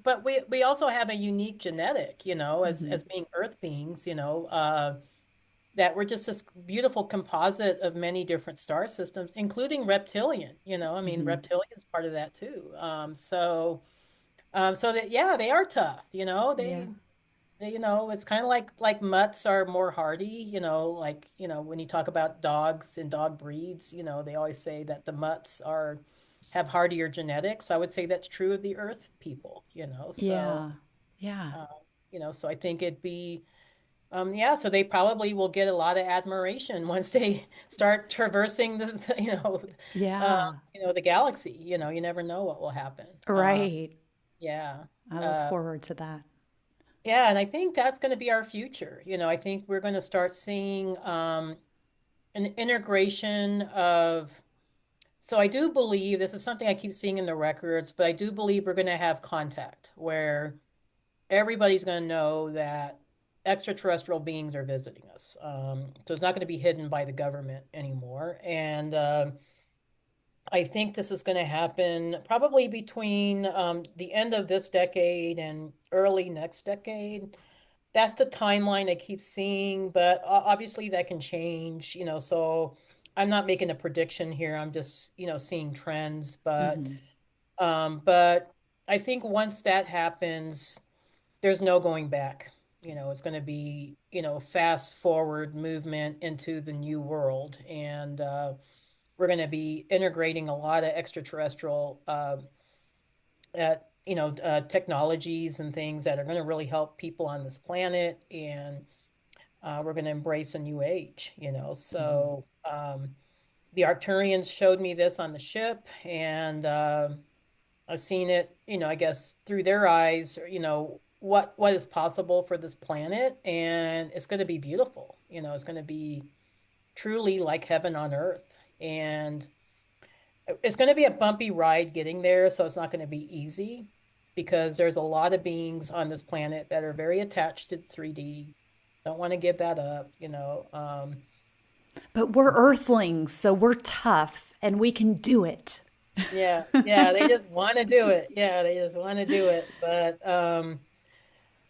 but we also have a unique genetic, Mhm. as being Earth beings, that we're just this beautiful composite of many different star systems, including reptilian. I mean, Mhm. reptilian's part of that too. So that, yeah, they are tough. Yeah. It's kind of like mutts are more hardy. Like, when you talk about dogs and dog breeds, they always say that the mutts have hardier genetics. I would say that's true of the Earth people. So Yeah. Yeah. uh, so I think it'd be yeah. So they probably will get a lot of admiration once they start traversing uh, Yeah. the galaxy. You never know what will happen. Right. Yeah. I look Uh, forward to that. Yeah, and I think that's going to be our future. I think we're going to start seeing an integration of So I do believe this is something I keep seeing in the records, but I do believe we're going to have contact where everybody's going to know that extraterrestrial beings are visiting us. So it's not going to be hidden by the government anymore. And I think this is going to happen probably between the end of this decade and early next decade. That's the timeline I keep seeing, but obviously that can change, so I'm not making a prediction here. I'm just, seeing trends, Hmm. but I think once that happens, there's no going back. It's going to be, fast forward movement into the new world. And we're going to be integrating a lot of extraterrestrial technologies and things that are going to really help people on this planet. And we're going to embrace a new age, Hmm. So the Arcturians showed me this on the ship, and I've seen it, I guess through their eyes, what is possible for this planet, and it's going to be beautiful. It's going to be truly like heaven on earth, and it's going to be a bumpy ride getting there, so it's not going to be easy because there's a lot of beings on this planet that are very attached to 3D, don't want to give that up, But we're Earthlings, so we're tough and we can do it. yeah, yeah, they just want to do it. Yeah, they just want to do it.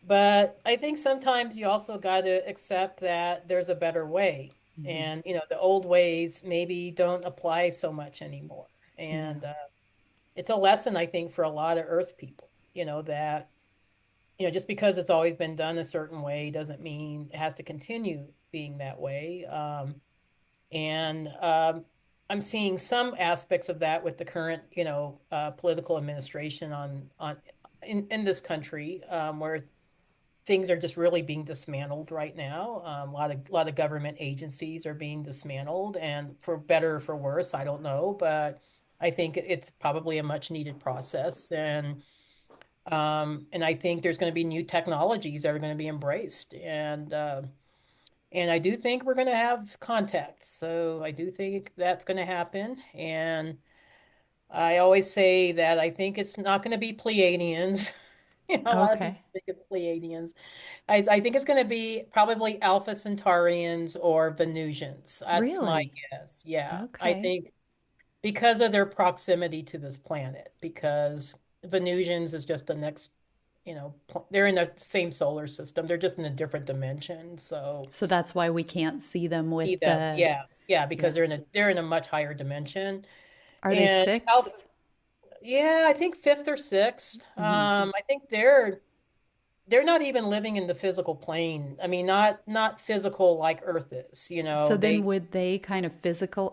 But I think sometimes you also got to accept that there's a better way. Hmm. And, the old ways maybe don't apply so much anymore. Yeah. And it's a lesson, I think, for a lot of Earth people, that, just because it's always been done a certain way doesn't mean it has to continue being that way. And I'm seeing some aspects of that with the current, political administration in this country, where things are just really being dismantled right now. A lot of government agencies are being dismantled, and for better or for worse, I don't know, but I think it's probably a much needed process, and I think there's going to be new technologies that are going to be embraced, and I do think we're going to have contact. So I do think that's going to happen, and I always say that I think it's not going to be Pleiadians. A lot of people Okay. think it's Pleiadians. I think it's going to be probably Alpha Centaurians or Venusians. That's my Really? guess. Yeah. I Okay. think because of their proximity to this planet, because Venusians is just the next, they're in the same solar system. They're just in a different dimension. So So that's why we can't see them see with them. the, Yeah. Yeah, because yeah. they're in a much higher dimension. Are they And sixth? Alpha, yeah, I think fifth or sixth. Hmm. I think they're not even living in the physical plane. I mean, not physical like Earth is, So then they would they kind of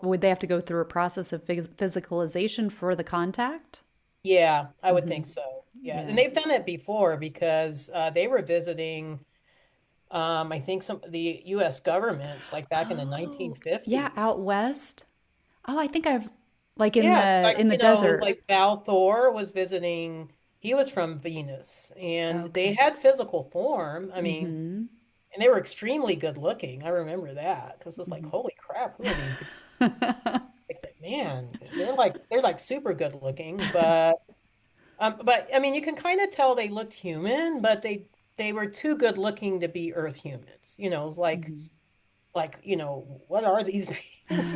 would they have to go through a process of physicalization for the contact? yeah, I would Hmm. think so. Yeah. And Yeah. they've done it before because they were visiting I think some of the US governments like back in the Oh, yeah, 1950s. out west. Oh, I think I've like Yeah, like in the desert. like Val Thor was visiting, he was from Venus and they Okay. had physical form. I mean, Mm-hmm. and they were extremely good looking. I remember that. It was just like, Hmm. holy crap, who are these like, man, they're like super good looking, but I mean you can kind of tell they looked human, but they were too good looking to be Earth humans. It's like, what are these beings,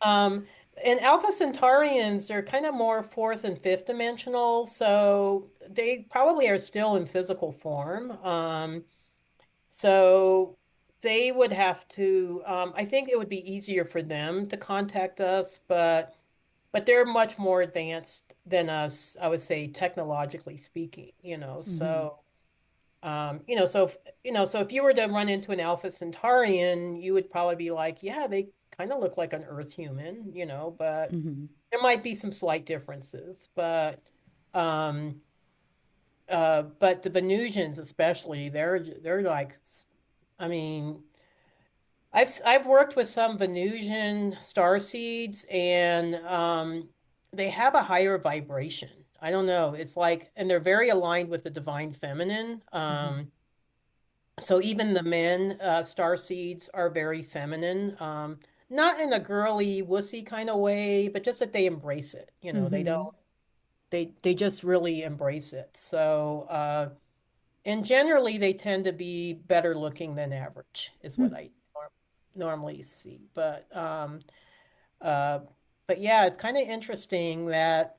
Um, and Alpha Centaurians are kind of more fourth and fifth dimensional, so they probably are still in physical form. So they would have to, I think it would be easier for them to contact us, but they're much more advanced than us, I would say, technologically speaking, Hmm. so so if you were to run into an Alpha Centaurian, you would probably be like, yeah, they kind of look like an Earth human, but Hmm. there might be some slight differences. Um, but the Venusians especially, they're like, I mean, I've worked with some Venusian starseeds, and they have a higher vibration. I don't know. It's like, and they're very aligned with the divine feminine. Hmm. So even the men, star seeds are very feminine. not in a girly, wussy kind of way, but just that they embrace it. They don't, Mm-hmm. they just really embrace it. So, and generally they tend to be better looking than average, is what I normally see. Uh, but yeah, it's kind of interesting that,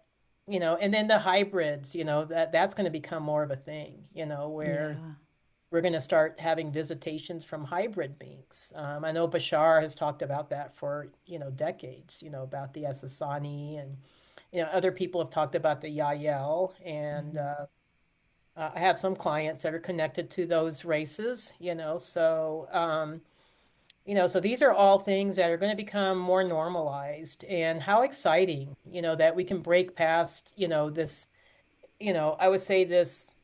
and then the hybrids, that's going to become more of a thing, where Yeah. we're going to start having visitations from hybrid beings. I know Bashar has talked about that for, decades, about the Essassani, and, other people have talked about the Yael, and Mm-hmm. I have some clients that are connected to those races, so these are all things that are going to become more normalized. And how exciting, that we can break past, this, I would say this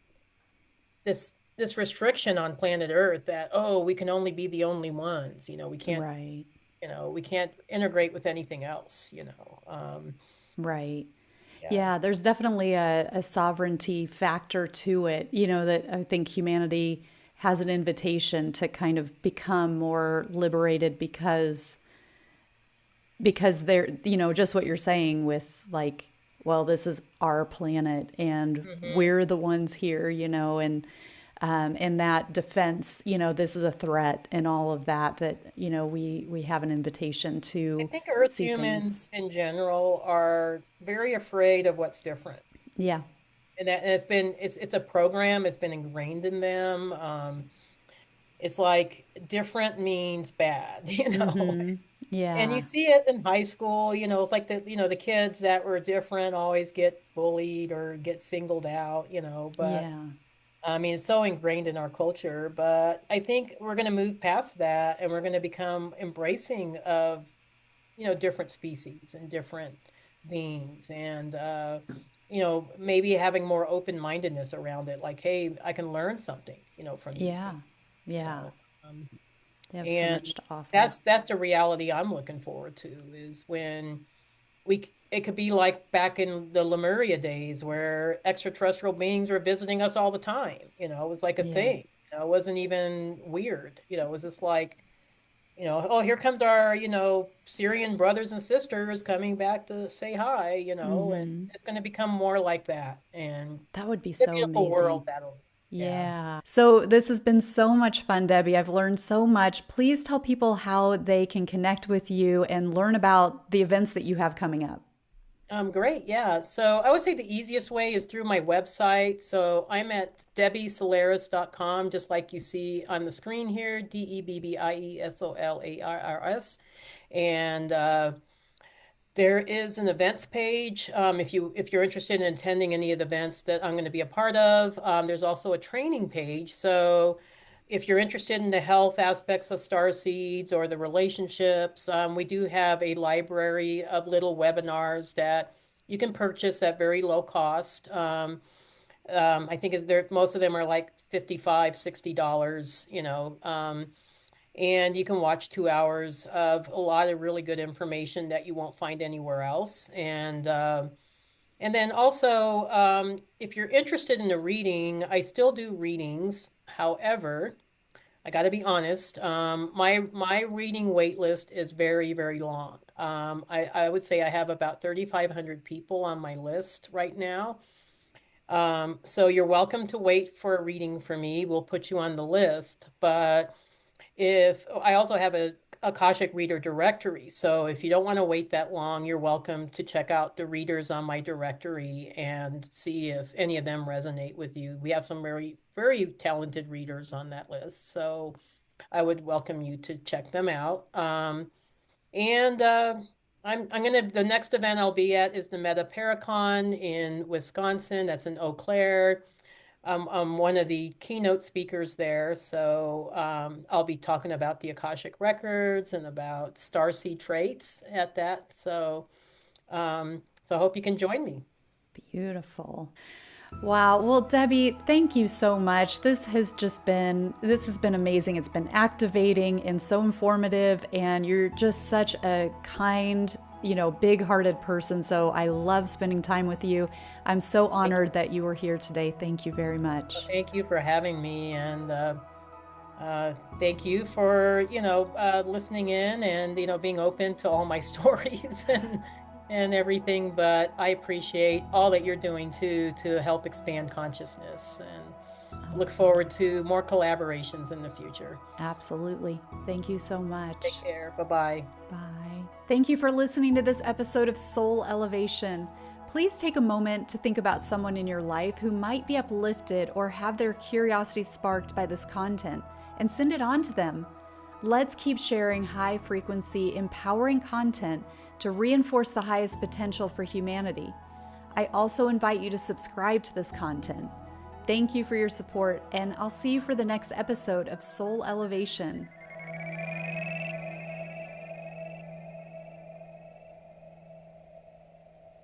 restriction on planet Earth that, oh, we can only be the only ones, Right. we can't integrate with anything else, Right. yeah. Yeah, there's definitely a sovereignty factor to it, that I think humanity has an invitation to kind of become more liberated because they're, just what you're saying with like, well, this is our planet and Hmm. we're the ones here, and that defense, this is a threat and all of that, we have an invitation I to think Earth see things. humans in general are very afraid of what's different. Yeah. And it's a program, it's been ingrained in them. It's like different means bad, Mm-hmm. And you Yeah. see it in high school, it's like the kids that were different always get bullied or get singled out, but Yeah. I mean, it's so ingrained in our culture. But I think we're going to move past that, and we're going to become embracing of, different species and different beings, and maybe having more open-mindedness around it. Like, hey, I can learn something, from these Yeah. beings, you Yeah. know. Um, They have so and much to offer. that's the reality I'm looking forward to, is when it could be like back in the Lemuria days where extraterrestrial beings were visiting us all the time. It was like a Yeah. thing. It wasn't even weird. It was just like, oh, here comes our, Syrian brothers and sisters coming back to say hi, and Mm-hmm. it's going to become more like that. And That would be a so beautiful amazing. world that'll, yeah. Yeah. So this has been so much fun, Debbie. I've learned so much. Please tell people how they can connect with you and learn about the events that you have coming up. Great. Yeah. So I would say the easiest way is through my website. So I'm at debbiesolaris.com, just like you see on the screen here, DebbieSolaris. And there is an events page. If you're interested in attending any of the events that I'm going to be a part of, there's also a training page. So if you're interested in the health aspects of star seeds or the relationships, we do have a library of little webinars that you can purchase at very low cost. I think is there most of them are like 55, $60, and you can watch 2 hours of a lot of really good information that you won't find anywhere else. And then also, if you're interested in a reading, I still do readings. However, I got to be honest, my reading wait list is very, very long. I would say I have about 3,500 people on my list right now. So you're welcome to wait for a reading for me. We'll put you on the list. But if I also have a Akashic reader directory, so if you don't want to wait that long, you're welcome to check out the readers on my directory and see if any of them resonate with you. We have some very, very talented readers on that list, so I would welcome you to check them out. And I'm gonna the next event I'll be at is the Meta Paracon in Wisconsin. That's in Eau Claire. I'm one of the keynote speakers there, so I'll be talking about the Akashic records and about starseed traits at that. So I hope you can join me. Beautiful. Wow. Well, Debbie, thank you so much. This has been amazing. It's been activating and so informative, and you're just such a kind, big-hearted person. So I love spending time with you. I'm so honored that you were here today. Thank you very much. Thank you for having me, and Thank you for, listening in and, being open to all my stories and everything. But I appreciate all that you're doing to help expand consciousness, and look forward to more collaborations in the future. Absolutely. Thank you so much. Take care. Bye-bye. Bye. Thank you for listening to this episode of Soul Elevation. Please take a moment to think about someone in your life who might be uplifted or have their curiosity sparked by this content, and send it on to them. Let's keep sharing high frequency, empowering content to reinforce the highest potential for humanity. I also invite you to subscribe to this content. Thank you for your support, and I'll see you for the next episode of Soul Elevation.